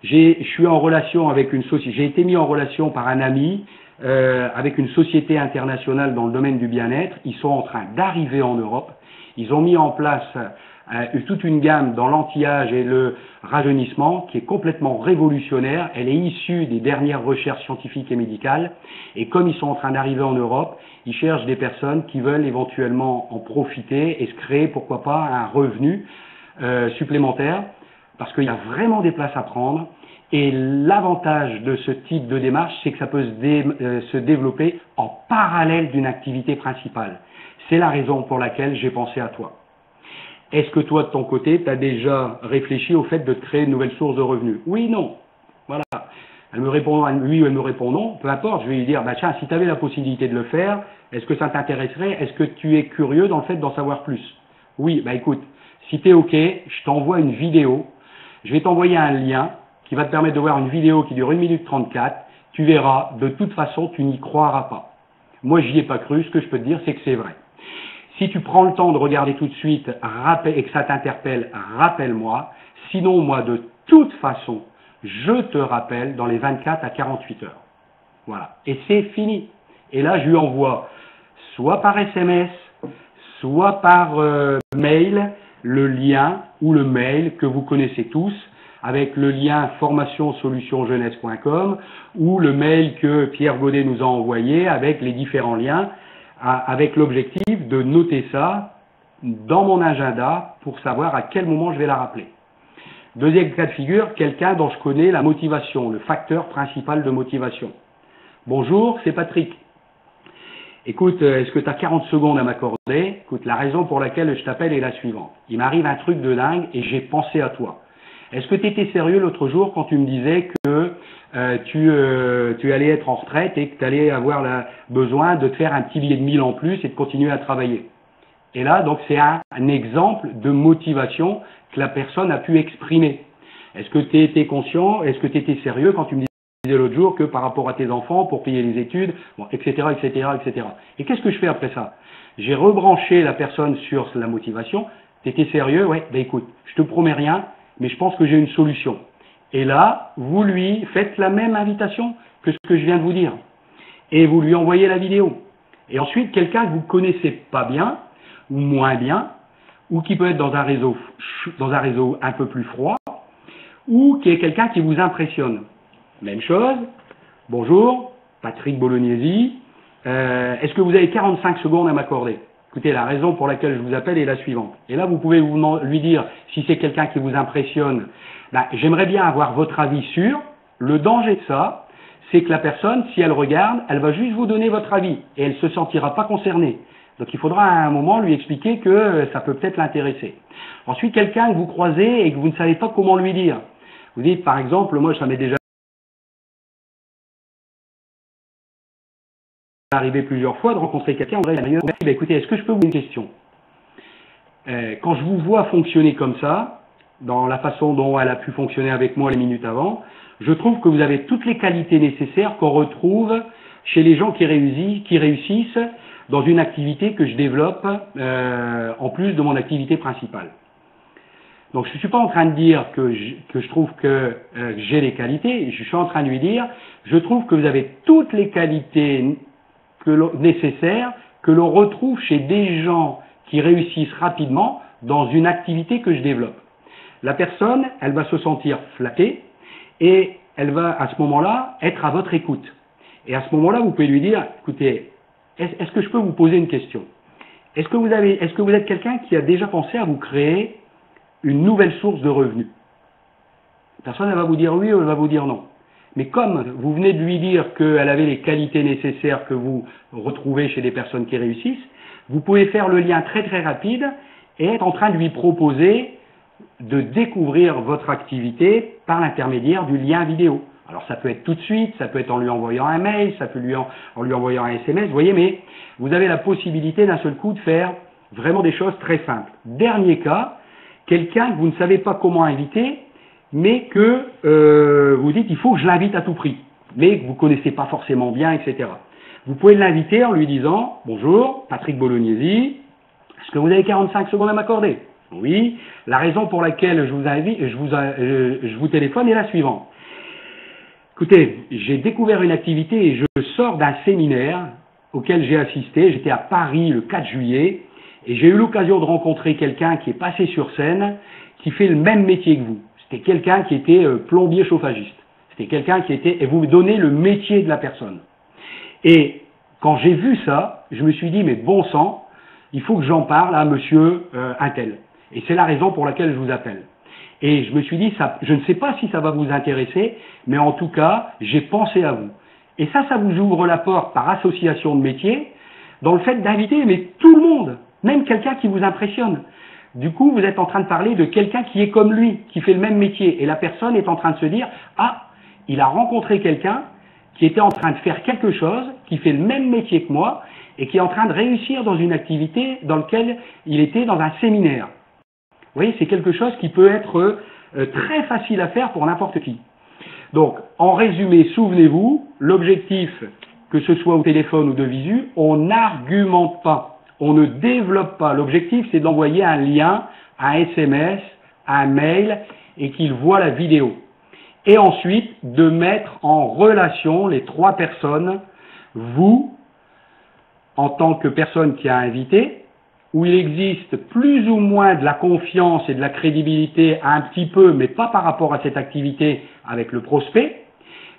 [SPEAKER 1] Je suis en relation avec une société, j'ai été mis en relation par un ami avec une société internationale dans le domaine du bien-être. Ils sont en train d'arriver en Europe. Ils ont mis en place toute une gamme dans l'anti-âge et le rajeunissement qui est complètement révolutionnaire. Elle est issue des dernières recherches scientifiques et médicales. Et comme ils sont en train d'arriver en Europe, ils cherchent des personnes qui veulent éventuellement en profiter et se créer, pourquoi pas, un revenu supplémentaire. Parce qu'il y a vraiment des places à prendre. Et l'avantage de ce type de démarche, c'est que ça peut se développer en parallèle d'une activité principale. C'est la raison pour laquelle j'ai pensé à toi. Est-ce que toi, de ton côté, tu as déjà réfléchi au fait de te créer une nouvelle source de revenus? Oui, non. Voilà. Elle me répond oui ou elle me répond non. Peu importe, je vais lui dire, bah tiens, si tu avais la possibilité de le faire, est-ce que ça t'intéresserait? Est-ce que tu es curieux dans le fait d'en savoir plus? Oui, bah écoute, si tu es OK, je t'envoie une vidéo. Je vais t'envoyer un lien qui va te permettre de voir une vidéo qui dure 1 minute 34. Tu verras, de toute façon, tu n'y croiras pas. Moi, j'y ai pas cru. Ce que je peux te dire, c'est que c'est vrai. Si tu prends le temps de regarder tout de suite et que ça t'interpelle, rappelle-moi. Sinon, moi, de toute façon, je te rappelle dans les 24 à 48 heures. Voilà. Et c'est fini. Et là, je lui envoie soit par SMS, soit par mail, le lien ou le mail que vous connaissez tous, avec le lien formationsolutionjeunesse.com ou le mail que Pierre Godet nous a envoyé avec les différents liens, avec l'objectif de noter ça dans mon agenda pour savoir à quel moment je vais la rappeler. Deuxième cas de figure, quelqu'un dont je connais la motivation, le facteur principal de motivation. Bonjour, c'est Patrick. Écoute, est-ce que tu as 40 secondes à m'accorder? Écoute, la raison pour laquelle je t'appelle est la suivante. Il m'arrive un truc de dingue et j'ai pensé à toi. Est-ce que tu étais sérieux l'autre jour quand tu me disais que tu allais être en retraite et que tu allais avoir besoin de te faire un petit billet de 1000 en plus et de continuer à travailler? Et là, donc, c'est un exemple de motivation que la personne a pu exprimer. Est-ce que tu étais conscient? Est-ce que tu étais sérieux quand tu me disais l'autre jour que par rapport à tes enfants, pour payer les études, bon, etc., etc., etc. Et qu'est-ce que je fais après ça? J'ai rebranché la personne sur la motivation. Tu étais sérieux? Ouais, ben écoute, je te promets rien, mais je pense que j'ai une solution. Et là, vous lui faites la même invitation que ce que je viens de vous dire. Et vous lui envoyez la vidéo. Et ensuite, quelqu'un que vous ne connaissez pas bien, ou moins bien, ou qui peut être dans un réseau un peu plus froid, ou qui est quelqu'un qui vous impressionne. Même chose. Bonjour, Patrick Bolognesi. Est-ce que vous avez 45 secondes à m'accorder? Écoutez, la raison pour laquelle je vous appelle est la suivante. Et là, vous pouvez lui dire, si c'est quelqu'un qui vous impressionne, j'aimerais bien avoir votre avis sur. Le danger de ça, c'est que la personne, si elle regarde, elle va juste vous donner votre avis et elle ne se sentira pas concernée. Donc il faudra à un moment lui expliquer que ça peut peut-être l'intéresser. Ensuite, quelqu'un que vous croisez et que vous ne savez pas comment lui dire. Vous dites, par exemple, moi, ça m'est déjà arrivé plusieurs fois de rencontrer quelqu'un, on dirait, écoutez, est-ce que je peux vous poser une question? Quand je vous vois fonctionner comme ça, dans la façon dont elle a pu fonctionner avec moi les minutes avant, je trouve que vous avez toutes les qualités nécessaires qu'on retrouve chez les gens qui réussissent dans une activité que je développe en plus de mon activité principale. Donc je ne suis pas en train de dire que je trouve que j'ai les qualités, je suis en train de lui dire, je trouve que vous avez toutes les qualités nécessaires que l'on retrouve chez des gens qui réussissent rapidement dans une activité que je développe. La personne, elle va se sentir flattée et elle va à ce moment-là être à votre écoute. Et à ce moment-là, vous pouvez lui dire, écoutez, est-ce que je peux vous poser une question? est-ce que vous êtes quelqu'un qui a déjà pensé à vous créer une nouvelle source de revenus? Personne ne va vous dire oui ou elle va vous dire non. Mais comme vous venez de lui dire qu'elle avait les qualités nécessaires que vous retrouvez chez des personnes qui réussissent, vous pouvez faire le lien très très rapide et être en train de lui proposer de découvrir votre activité par l'intermédiaire du lien vidéo. Alors ça peut être tout de suite, ça peut être en lui envoyant un mail, ça peut en lui envoyant un SMS, vous voyez, mais vous avez la possibilité d'un seul coup de faire vraiment des choses très simples. Dernier cas, quelqu'un que vous ne savez pas comment inviter, mais que vous dites il faut que je l'invite à tout prix, mais que vous ne connaissez pas forcément bien, etc. Vous pouvez l'inviter en lui disant « Bonjour, Patrick Bolognesi, est-ce que vous avez 45 secondes à m'accorder ?» Oui. La raison pour laquelle je vous téléphone est la suivante. Écoutez, j'ai découvert une activité et je sors d'un séminaire auquel j'ai assisté. J'étais à Paris le 4 juillet et j'ai eu l'occasion de rencontrer quelqu'un qui est passé sur scène, qui fait le même métier que vous. C'était quelqu'un qui était plombier chauffagiste. C'était quelqu'un qui était... Et vous me donnez le métier de la personne. Et quand j'ai vu ça, je me suis dit, mais bon sang, il faut que j'en parle à monsieur untel. Et c'est la raison pour laquelle je vous appelle. Et je me suis dit, je ne sais pas si ça va vous intéresser, mais en tout cas, j'ai pensé à vous. Et ça vous ouvre la porte par association de métiers, dans le fait d'inviter, mais tout le monde, même quelqu'un qui vous impressionne. Du coup, vous êtes en train de parler de quelqu'un qui est comme lui, qui fait le même métier. Et la personne est en train de se dire, ah, il a rencontré quelqu'un qui était en train de faire quelque chose, qui fait le même métier que moi, et qui est en train de réussir dans une activité dans laquelle il était dans un séminaire. Vous voyez, c'est quelque chose qui peut être très facile à faire pour n'importe qui. Donc, en résumé, souvenez-vous, l'objectif, que ce soit au téléphone ou de visu, on n'argumente pas, on ne développe pas. L'objectif, c'est d'envoyer un lien, un SMS, un mail, et qu'il voit la vidéo. Et ensuite, de mettre en relation les trois personnes, vous, en tant que personne qui a invité, où il existe plus ou moins de la confiance et de la crédibilité un petit peu, mais pas par rapport à cette activité avec le prospect,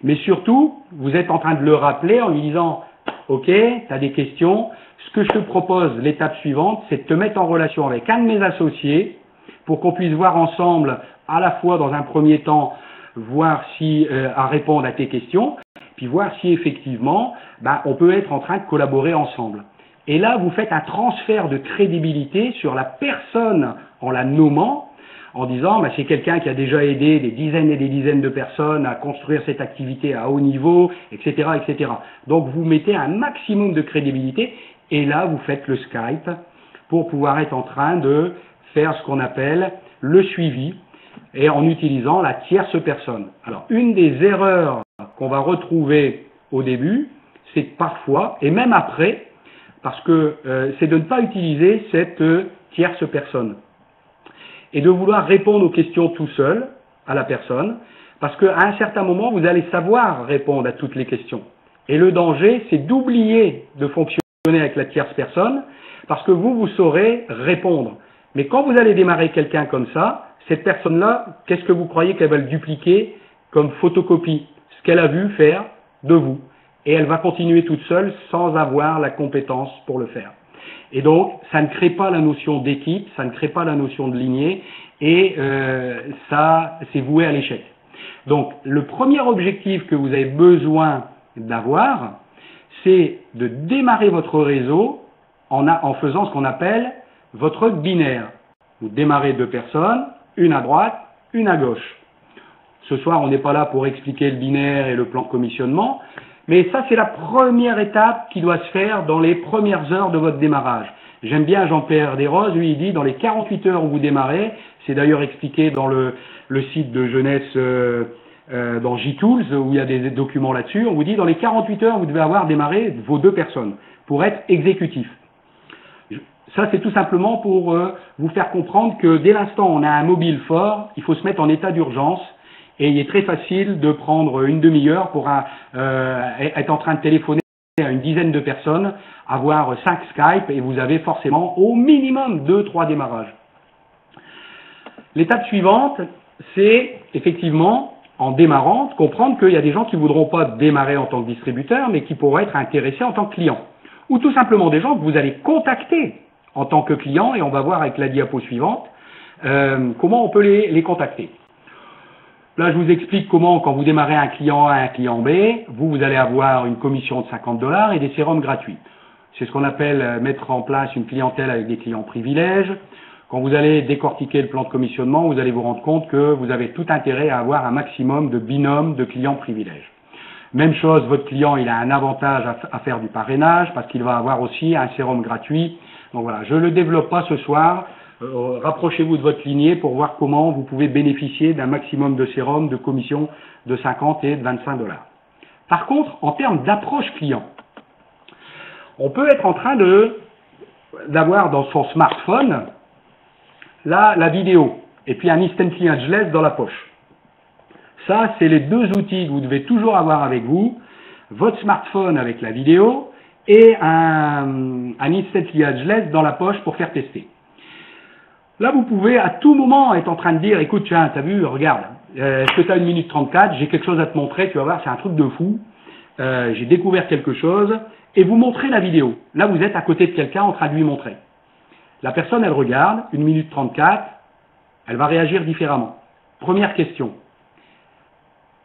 [SPEAKER 1] mais surtout, vous êtes en train de le rappeler en lui disant « Ok, tu as des questions, ce que je te propose, l'étape suivante, c'est de te mettre en relation avec un de mes associés pour qu'on puisse voir ensemble, à la fois dans un premier temps, voir si à répondre à tes questions, puis voir si effectivement, on peut être en train de collaborer ensemble. » Et là, vous faites un transfert de crédibilité sur la personne en la nommant, en disant c'est quelqu'un qui a déjà aidé des dizaines et des dizaines de personnes à construire cette activité à haut niveau, etc., etc. Donc vous mettez un maximum de crédibilité et là vous faites le Skype pour pouvoir être en train de faire ce qu'on appelle le suivi et en utilisant la tierce personne. Alors une des erreurs qu'on va retrouver au début, c'est que parfois, et même après, parce que c'est de ne pas utiliser cette tierce personne et de vouloir répondre aux questions tout seul à la personne, parce qu'à un certain moment, vous allez savoir répondre à toutes les questions. Et le danger, c'est d'oublier de fonctionner avec la tierce personne, parce que vous saurez répondre. Mais quand vous allez démarrer quelqu'un comme ça, cette personne-là, qu'est-ce que vous croyez qu'elle va le dupliquer comme photocopie? Ce qu'elle a vu faire de vous. Et elle va continuer toute seule sans avoir la compétence pour le faire. Et donc, ça ne crée pas la notion d'équipe, ça ne crée pas la notion de lignée, et ça, c'est voué à l'échec. Donc, le premier objectif que vous avez besoin d'avoir, c'est de démarrer votre réseau en faisant ce qu'on appelle votre binaire. Vous démarrez deux personnes, une à droite, une à gauche. Ce soir, on n'est pas là pour expliquer le binaire et le plan de commissionnement, mais ça, c'est la première étape qui doit se faire dans les premières heures de votre démarrage. J'aime bien Jean-Pierre Desroses, lui, il dit dans les 48 heures où vous démarrez, c'est d'ailleurs expliqué dans le site de jeunesse dans JTools, où il y a des documents là-dessus, on vous dit dans les 48 heures, vous devez avoir démarré vos deux personnes pour être exécutif. Ça, c'est tout simplement pour vous faire comprendre que dès l'instant où on a un mobile fort, il faut se mettre en état d'urgence. Et il est très facile de prendre une demi-heure pour être en train de téléphoner à une dizaine de personnes, avoir 5 Skype et vous avez forcément au minimum 2-3 démarrages. L'étape suivante, c'est effectivement, en démarrant, comprendre qu'il y a des gens qui ne voudront pas démarrer en tant que distributeur, mais qui pourraient être intéressés en tant que client. Ou tout simplement des gens que vous allez contacter en tant que client et on va voir avec la diapo suivante comment on peut les contacter. Là, je vous explique comment, quand vous démarrez un client A, un client B, vous allez avoir une commission de 50 $ et des sérums gratuits. C'est ce qu'on appelle mettre en place une clientèle avec des clients privilèges. Quand vous allez décortiquer le plan de commissionnement, vous allez vous rendre compte que vous avez tout intérêt à avoir un maximum de binômes de clients privilèges. Même chose, votre client, il a un avantage à faire du parrainage parce qu'il va avoir aussi un sérum gratuit. Donc voilà, je ne le développe pas ce soir. Rapprochez-vous de votre lignée pour voir comment vous pouvez bénéficier d'un maximum de sérums de commission de 50 et de 25 $. Par contre, en termes d'approche client, on peut être en train d'avoir dans son smartphone là la vidéo et puis un Instantly Ageless dans la poche. Ça, c'est les deux outils que vous devez toujours avoir avec vous, votre smartphone avec la vidéo et un Instantly Ageless dans la poche pour faire tester. Là, vous pouvez à tout moment être en train de dire, écoute, tiens, t'as vu, regarde, est-ce que tu as 1 minute 34, j'ai quelque chose à te montrer, tu vas voir, c'est un truc de fou, j'ai découvert quelque chose, et vous montrez la vidéo. Là, vous êtes à côté de quelqu'un en train de lui montrer. La personne, elle regarde, 1 minute 34, elle va réagir différemment. Première question.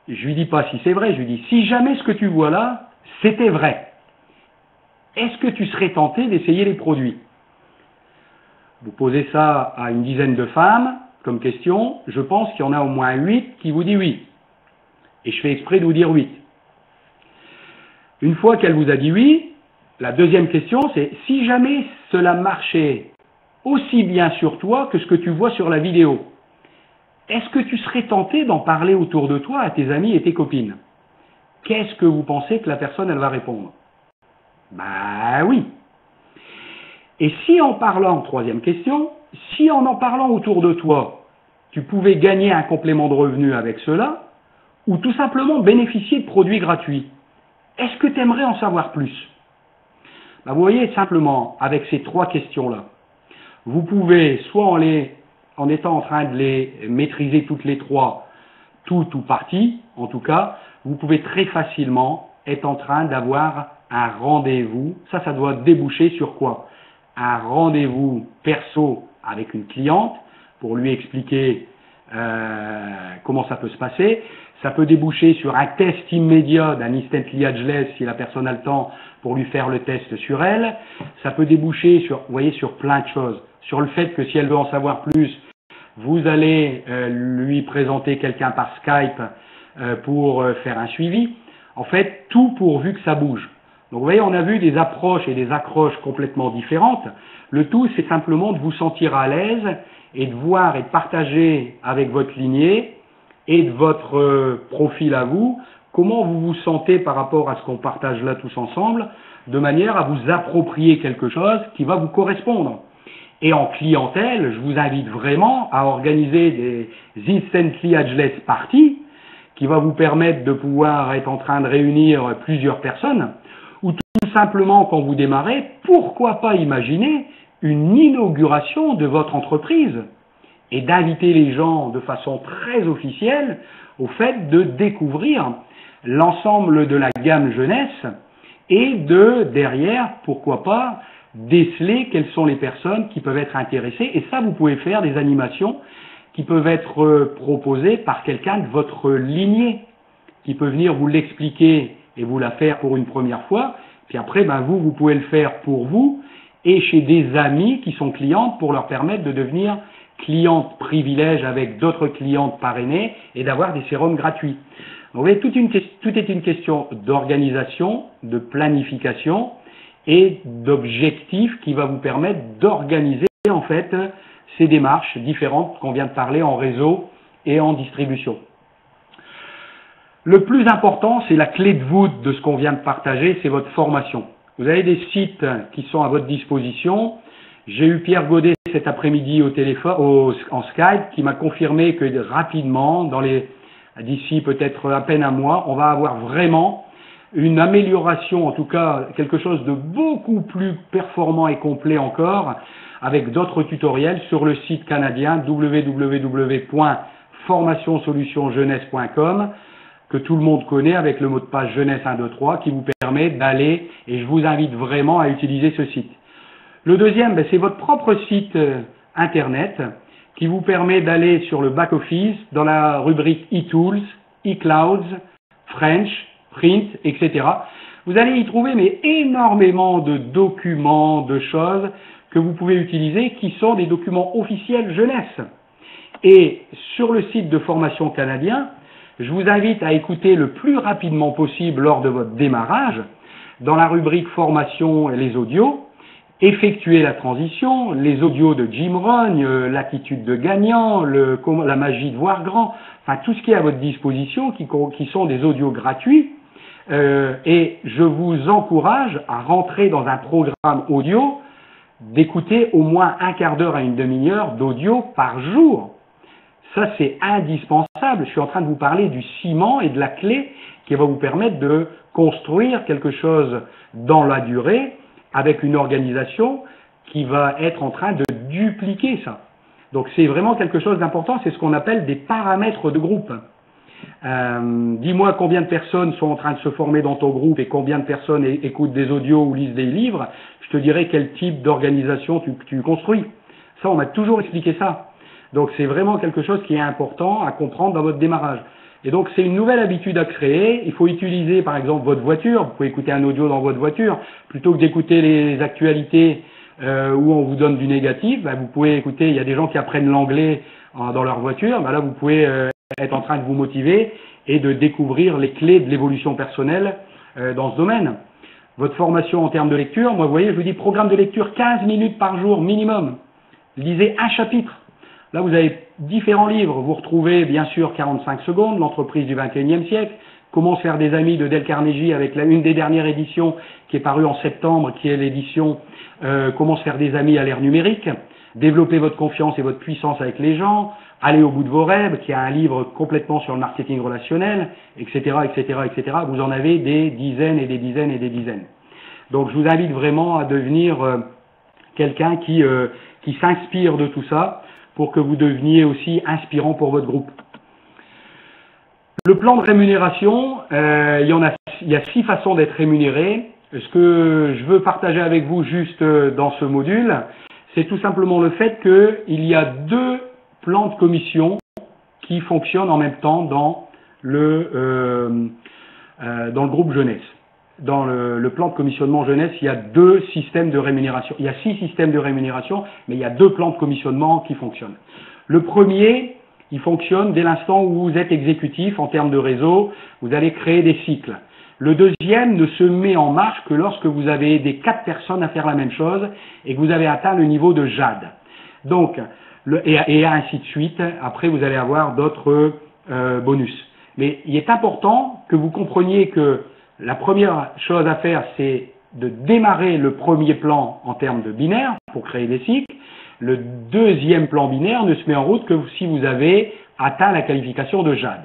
[SPEAKER 1] Je lui dis pas si c'est vrai, je lui dis, si jamais ce que tu vois là, c'était vrai, est-ce que tu serais tenté d'essayer les produits ? Vous posez ça à une dizaine de femmes comme question, je pense qu'il y en a au moins 8 qui vous disent oui. Et je fais exprès de vous dire 8. Une fois qu'elle vous a dit oui, la deuxième question c'est si jamais cela marchait aussi bien sur toi que ce que tu vois sur la vidéo, est-ce que tu serais tenté d'en parler autour de toi à tes amis et tes copines? Qu'est-ce que vous pensez que la personne elle va répondre? Ben oui. Et si en parlant, troisième question, si en parlant autour de toi, tu pouvais gagner un complément de revenu avec cela, ou tout simplement bénéficier de produits gratuits, est-ce que tu aimerais en savoir plus? Ben vous voyez, simplement, avec ces trois questions-là, vous pouvez, soit en étant en train de les maîtriser toutes les trois, toutes ou partie, en tout cas, vous pouvez très facilement être en train d'avoir un rendez-vous. Ça doit déboucher sur quoi? Un rendez-vous perso avec une cliente pour lui expliquer comment ça peut se passer. Ça peut déboucher sur un test immédiat d'un Instantly Ageless si la personne a le temps pour lui faire le test sur elle. Ça peut déboucher sur, vous voyez, sur plein de choses. Sur le fait que si elle veut en savoir plus, vous allez lui présenter quelqu'un par Skype pour faire un suivi. En fait, tout pourvu que ça bouge. Donc vous voyez, on a vu des approches et des accroches complètement différentes. Le tout, c'est simplement de vous sentir à l'aise et de voir et de partager avec votre lignée et de votre profil à vous, comment vous vous sentez par rapport à ce qu'on partage là tous ensemble, de manière à vous approprier quelque chose qui va vous correspondre. Et en clientèle, je vous invite vraiment à organiser des Instantly Ageless Parties qui va vous permettre de pouvoir être en train de réunir plusieurs personnes, ou tout simplement, quand vous démarrez, pourquoi pas imaginer une inauguration de votre entreprise et d'inviter les gens de façon très officielle au fait de découvrir l'ensemble de la gamme jeunesse et de, derrière, pourquoi pas, déceler quelles sont les personnes qui peuvent être intéressées. Et ça, vous pouvez faire des animations qui peuvent être proposées par quelqu'un de votre lignée, qui peut venir vous l'expliquer et vous la faire pour une première fois. Puis après, vous pouvez le faire pour vous et chez des amis qui sont clientes pour leur permettre de devenir clientes privilèges avec d'autres clientes parrainées et d'avoir des sérums gratuits. Donc, vous voyez, tout est une question d'organisation, de planification et d'objectifs qui va vous permettre d'organiser en fait ces démarches différentes qu'on vient de parler en réseau et en distribution. Le plus important, c'est la clé de voûte de ce qu'on vient de partager, c'est votre formation. Vous avez des sites qui sont à votre disposition. J'ai eu Pierre Godet cet après-midi au téléphone, en Skype, qui m'a confirmé que rapidement, d'ici peut-être à peine un mois, on va avoir vraiment une amélioration, en tout cas quelque chose de beaucoup plus performant et complet encore, avec d'autres tutoriels sur le site canadien www.formationsolutionjeunesse.com que tout le monde connaît avec le mot de passe jeunesse 123 qui vous permet d'aller, et je vous invite vraiment à utiliser ce site. Le deuxième, c'est votre propre site Internet qui vous permet d'aller sur le back-office dans la rubrique e-tools, e-clouds, French, print, etc. Vous allez y trouver énormément de documents, de choses que vous pouvez utiliser qui sont des documents officiels jeunesse. Et sur le site de Formation Canadien, je vous invite à écouter le plus rapidement possible lors de votre démarrage, dans la rubrique Formation et les audios, effectuer la transition, les audios de Jim Rohn, l'attitude de gagnant, la magie de voir grand, enfin tout ce qui est à votre disposition, qui sont des audios gratuits. Et je vous encourage à rentrer dans un programme audio, d'écouter au moins un quart d'heure à une demi-heure d'audio par jour. Ça, c'est indispensable. Je suis en train de vous parler du ciment et de la clé qui va vous permettre de construire quelque chose dans la durée avec une organisation qui va être en train de dupliquer ça. Donc, c'est vraiment quelque chose d'important. C'est ce qu'on appelle des paramètres de groupe. Dis-moi combien de personnes sont en train de se former dans ton groupe et combien de personnes écoutent des audios ou lisent des livres. Je te dirai quel type d'organisation tu construis. Ça, on m'a toujours expliqué ça. Donc, c'est vraiment quelque chose qui est important à comprendre dans votre démarrage. Et donc, c'est une nouvelle habitude à créer. Il faut utiliser, par exemple, votre voiture. Vous pouvez écouter un audio dans votre voiture. Plutôt que d'écouter les actualités où on vous donne du négatif, vous pouvez écouter, il y a des gens qui apprennent l'anglais dans leur voiture. Là, vous pouvez être en train de vous motiver et de découvrir les clés de l'évolution personnelle dans ce domaine. Votre formation en termes de lecture, moi, vous voyez, je vous dis programme de lecture 15 minutes par jour minimum. Lisez un chapitre. Là, vous avez différents livres. Vous retrouvez, bien sûr, 45 secondes, l'entreprise du 21e siècle, Comment se faire des amis de Dale Carnegie avec une des dernières éditions qui est parue en septembre, qui est l'édition Comment se faire des amis à l'ère numérique, Développer votre confiance et votre puissance avec les gens, Aller au bout de vos rêves, qui a un livre complètement sur le marketing relationnel, etc., etc., etc. Vous en avez des dizaines et des dizaines et des dizaines. Donc, je vous invite vraiment à devenir quelqu'un qui s'inspire de tout ça pour que vous deveniez aussi inspirant pour votre groupe. Le plan de rémunération, il y a 6 façons d'être rémunéré. Ce que je veux partager avec vous juste dans ce module, c'est tout simplement le fait qu'il y a 2 plans de commission qui fonctionnent en même temps dans le groupe jeunesse. Dans le plan de commissionnement jeunesse, il y a 2 systèmes de rémunération. Il y a 6 systèmes de rémunération, mais il y a 2 plans de commissionnement qui fonctionnent. Le premier, il fonctionne dès l'instant où vous êtes exécutif en termes de réseau, vous allez créer des cycles. Le deuxième ne se met en marche que lorsque vous avez aidé 4 personnes à faire la même chose et que vous avez atteint le niveau de JAD. Donc, et ainsi de suite. Après, vous allez avoir d'autres bonus. Mais il est important que vous compreniez que la première chose à faire, c'est de démarrer le premier plan en termes de binaire pour créer des cycles. Le deuxième plan binaire ne se met en route que si vous avez atteint la qualification de JAD.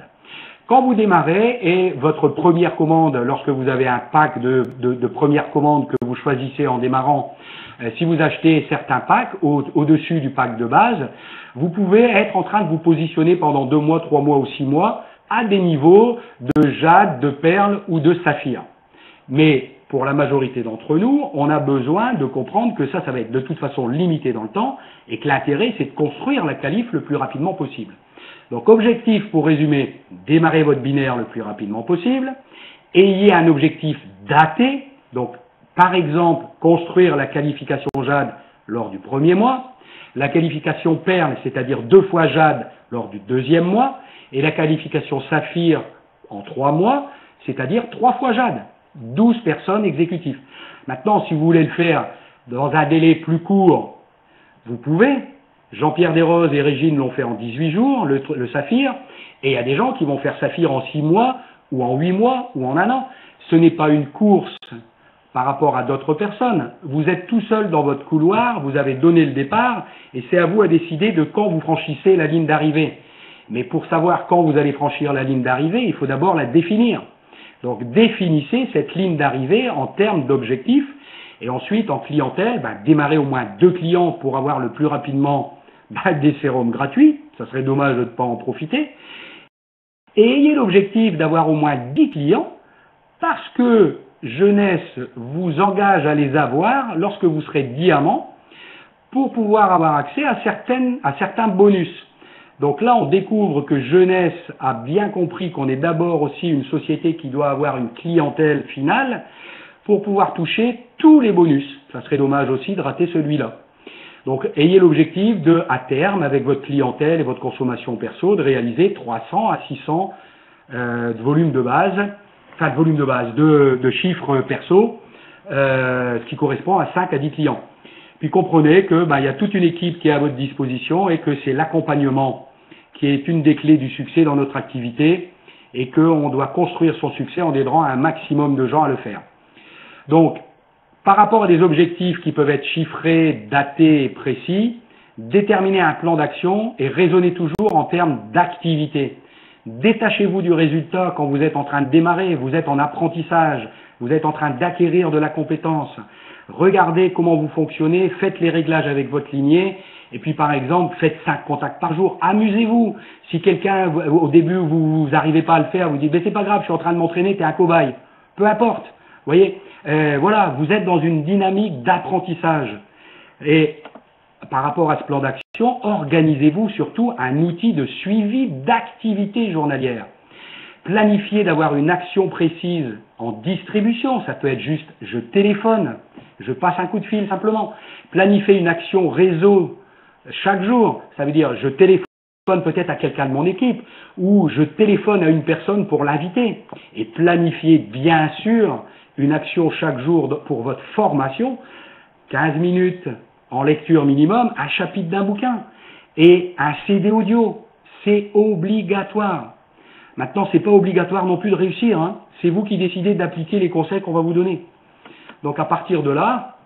[SPEAKER 1] Quand vous démarrez et votre première commande, lorsque vous avez un pack de premières commandes que vous choisissez en démarrant, si vous achetez certains packs au-dessus du pack de base, vous pouvez être en train de vous positionner pendant 2 mois, 3 mois ou 6 mois à des niveaux de jade, de perle ou de saphir. Mais pour la majorité d'entre nous, on a besoin de comprendre que ça va être de toute façon limité dans le temps et que l'intérêt, c'est de construire la qualif le plus rapidement possible. Donc, objectif, pour résumer, démarrer votre binaire le plus rapidement possible, ayez un objectif daté, donc, par exemple, construire la qualification JAD lors du premier mois, la qualification perle, c'est-à-dire 2 fois JAD lors du 2e mois, et la qualification saphir en 3 mois, c'est-à-dire 3 fois JAD. 12 personnes exécutives. Maintenant, si vous voulez le faire dans un délai plus court, vous pouvez. Jean-Pierre Desroses et Régine l'ont fait en 18 jours, le saphir, et il y a des gens qui vont faire saphir en 6 mois, ou en 8 mois, ou en 1 an. Ce n'est pas une course par rapport à d'autres personnes. Vous êtes tout seul dans votre couloir, vous avez donné le départ, et c'est à vous à décider de quand vous franchissez la ligne d'arrivée. Mais pour savoir quand vous allez franchir la ligne d'arrivée, il faut d'abord la définir. Donc, définissez cette ligne d'arrivée en termes d'objectifs, et ensuite, en clientèle, démarrez au moins 2 clients pour avoir le plus rapidement des sérums gratuits, ça serait dommage de ne pas en profiter, et ayez l'objectif d'avoir au moins 10 clients, parce que Jeunesse vous engage à les avoir lorsque vous serez diamant pour pouvoir avoir accès à certains bonus. Donc là, on découvre que Jeunesse a bien compris qu'on est d'abord aussi une société qui doit avoir une clientèle finale pour pouvoir toucher tous les bonus. Ça serait dommage aussi de rater celui-là. Donc, ayez l'objectif de, à terme, avec votre clientèle et votre consommation perso, de réaliser 300 à 600 de volume de base, enfin de volume de base, de chiffres perso, ce qui correspond à 5 à 10 clients. Puis comprenez que il y a toute une équipe qui est à votre disposition et que c'est l'accompagnement qui est une des clés du succès dans notre activité et qu'on doit construire son succès en aidant un maximum de gens à le faire. Donc, par rapport à des objectifs qui peuvent être chiffrés, datés et précis, déterminez un plan d'action et raisonnez toujours en termes d'activité. Détachez-vous du résultat quand vous êtes en train de démarrer, vous êtes en apprentissage, vous êtes en train d'acquérir de la compétence. Regardez comment vous fonctionnez, faites les réglages avec votre lignée et puis par exemple, faites 5 contacts par jour. Amusez-vous. Si quelqu'un, au début, vous n'arrivez pas à le faire, vous dites « c'est pas grave, je suis en train de m'entraîner, t'es un cobaye ». Peu importe. Vous voyez, voilà, vous êtes dans une dynamique d'apprentissage. Et par rapport à ce plan d'action, organisez-vous surtout un outil de suivi d'activité journalière. Planifiez d'avoir une action précise en distribution. Ça peut être juste « je téléphone », je passe un coup de fil simplement. Planifiez une action réseau chaque jour. Ça veut dire « je téléphone peut-être à quelqu'un de mon équipe » ou « je téléphone à une personne pour l'inviter ». Et planifiez bien sûr une action chaque jour pour votre formation, 15 minutes en lecture minimum, un chapitre d'un bouquin et un CD audio. C'est obligatoire. Maintenant, c'est pas obligatoire non plus de réussir, hein. C'est vous qui décidez d'appliquer les conseils qu'on va vous donner. Donc à partir de là,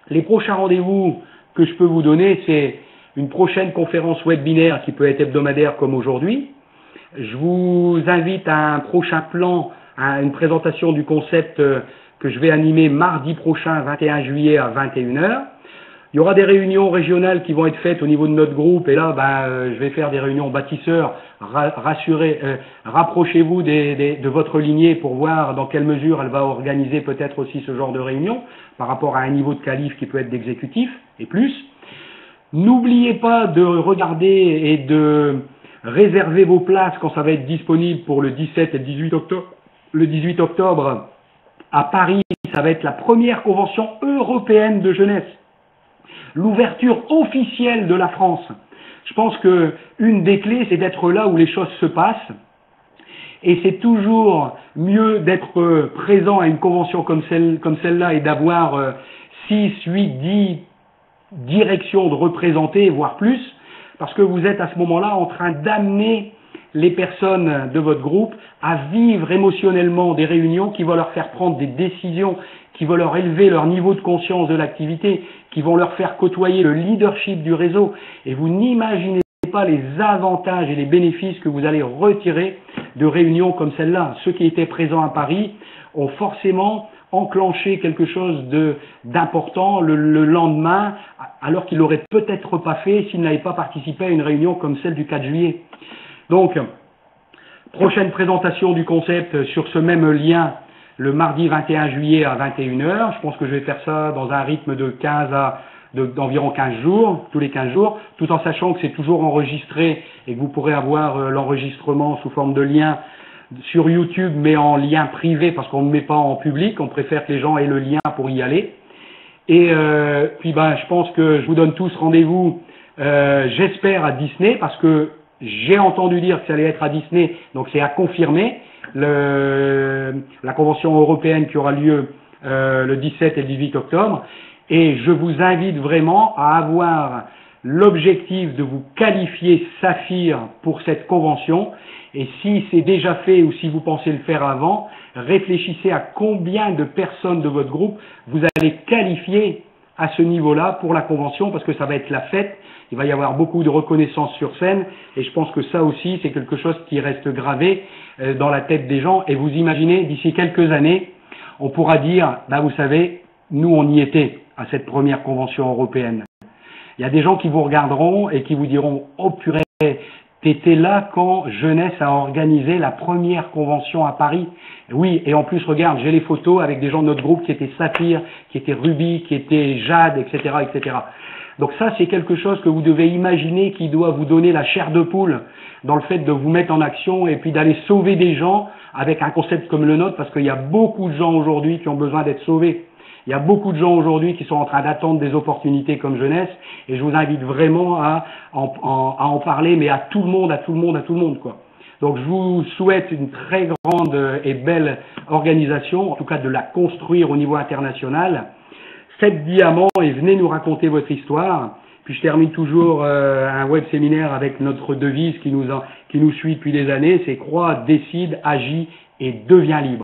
[SPEAKER 1] les prochains rendez-vous que je peux vous donner, c'est une prochaine conférence webinaire qui peut être hebdomadaire comme aujourd'hui. Je vous invite à un prochain plan, à une présentation du concept que je vais animer mardi prochain, 21 juillet à 21h. Il y aura des réunions régionales qui vont être faites au niveau de notre groupe et là, je vais faire des réunions bâtisseurs. Rapprochez-vous de votre lignée pour voir dans quelle mesure elle va organiser peut-être aussi ce genre de réunion par rapport à un niveau de qualif qui peut être d'exécutif et plus. N'oubliez pas de regarder et de réserver vos places quand ça va être disponible pour le 17 et le 18 octobre. Le 18 octobre, à Paris, ça va être la première convention européenne de jeunesse. L'ouverture officielle de la France. Je pense que une des clés, c'est d'être là où les choses se passent. Et c'est toujours mieux d'être présent à une convention comme celle-là et d'avoir 6, 8, 10 directions de représenter, voire plus, parce que vous êtes à ce moment-là en train d'amener les personnes de votre groupe à vivre émotionnellement des réunions qui vont leur faire prendre des décisions, qui vont leur élever leur niveau de conscience de l'activité, qui vont leur faire côtoyer le leadership du réseau. Et vous n'imaginez pas les avantages et les bénéfices que vous allez retirer de réunions comme celle-là. Ceux qui étaient présents à Paris ont forcément enclenché quelque chose d'important le lendemain, alors qu'ils l'auraient peut-être pas fait s'ils n'avaient pas participé à une réunion comme celle du 4 juillet. Donc, prochaine présentation du concept sur ce même lien le mardi 21 juillet à 21h. Je pense que je vais faire ça dans un rythme d'environ 15 jours, tous les 15 jours, tout en sachant que c'est toujours enregistré et que vous pourrez avoir l'enregistrement sous forme de lien sur YouTube, mais en lien privé parce qu'on ne met pas en public. On préfère que les gens aient le lien pour y aller. Et puis je pense que je vous donne tous rendez-vous, j'espère, à Disney, parce que j'ai entendu dire que ça allait être à Disney, donc c'est à confirmer. La convention européenne qui aura lieu le 17 et le 18 octobre. Et je vous invite vraiment à avoir l'objectif de vous qualifier Saphir pour cette convention. Et si c'est déjà fait ou si vous pensez le faire avant, réfléchissez à combien de personnes de votre groupe vous allez qualifier à ce niveau-là pour la convention, parce que ça va être la fête. Il va y avoir beaucoup de reconnaissance sur scène et je pense que ça aussi, c'est quelque chose qui reste gravé dans la tête des gens. Et vous imaginez, d'ici quelques années, on pourra dire, vous savez, nous on y était à cette première convention européenne. Il y a des gens qui vous regarderont et qui vous diront, oh purée, T'étais là quand Jeunesse a organisé la première convention à Paris. Oui, et en plus, regarde, j'ai les photos avec des gens de notre groupe qui étaient Saphir, qui étaient Ruby, qui étaient Jade, etc., etc. Donc ça, c'est quelque chose que vous devez imaginer qui doit vous donner la chair de poule dans le fait de vous mettre en action et puis d'aller sauver des gens avec un concept comme le nôtre, parce qu'il y a beaucoup de gens aujourd'hui qui ont besoin d'être sauvés. Il y a beaucoup de gens aujourd'hui qui sont en train d'attendre des opportunités comme Jeunesse, et je vous invite vraiment à en parler, mais à tout le monde, quoi. Donc je vous souhaite une très grande et belle organisation, en tout cas de la construire au niveau international. Faites diamant et venez nous raconter votre histoire. Puis je termine toujours un web séminaire avec notre devise qui nous suit depuis des années, c'est crois, décide, agis et deviens libre.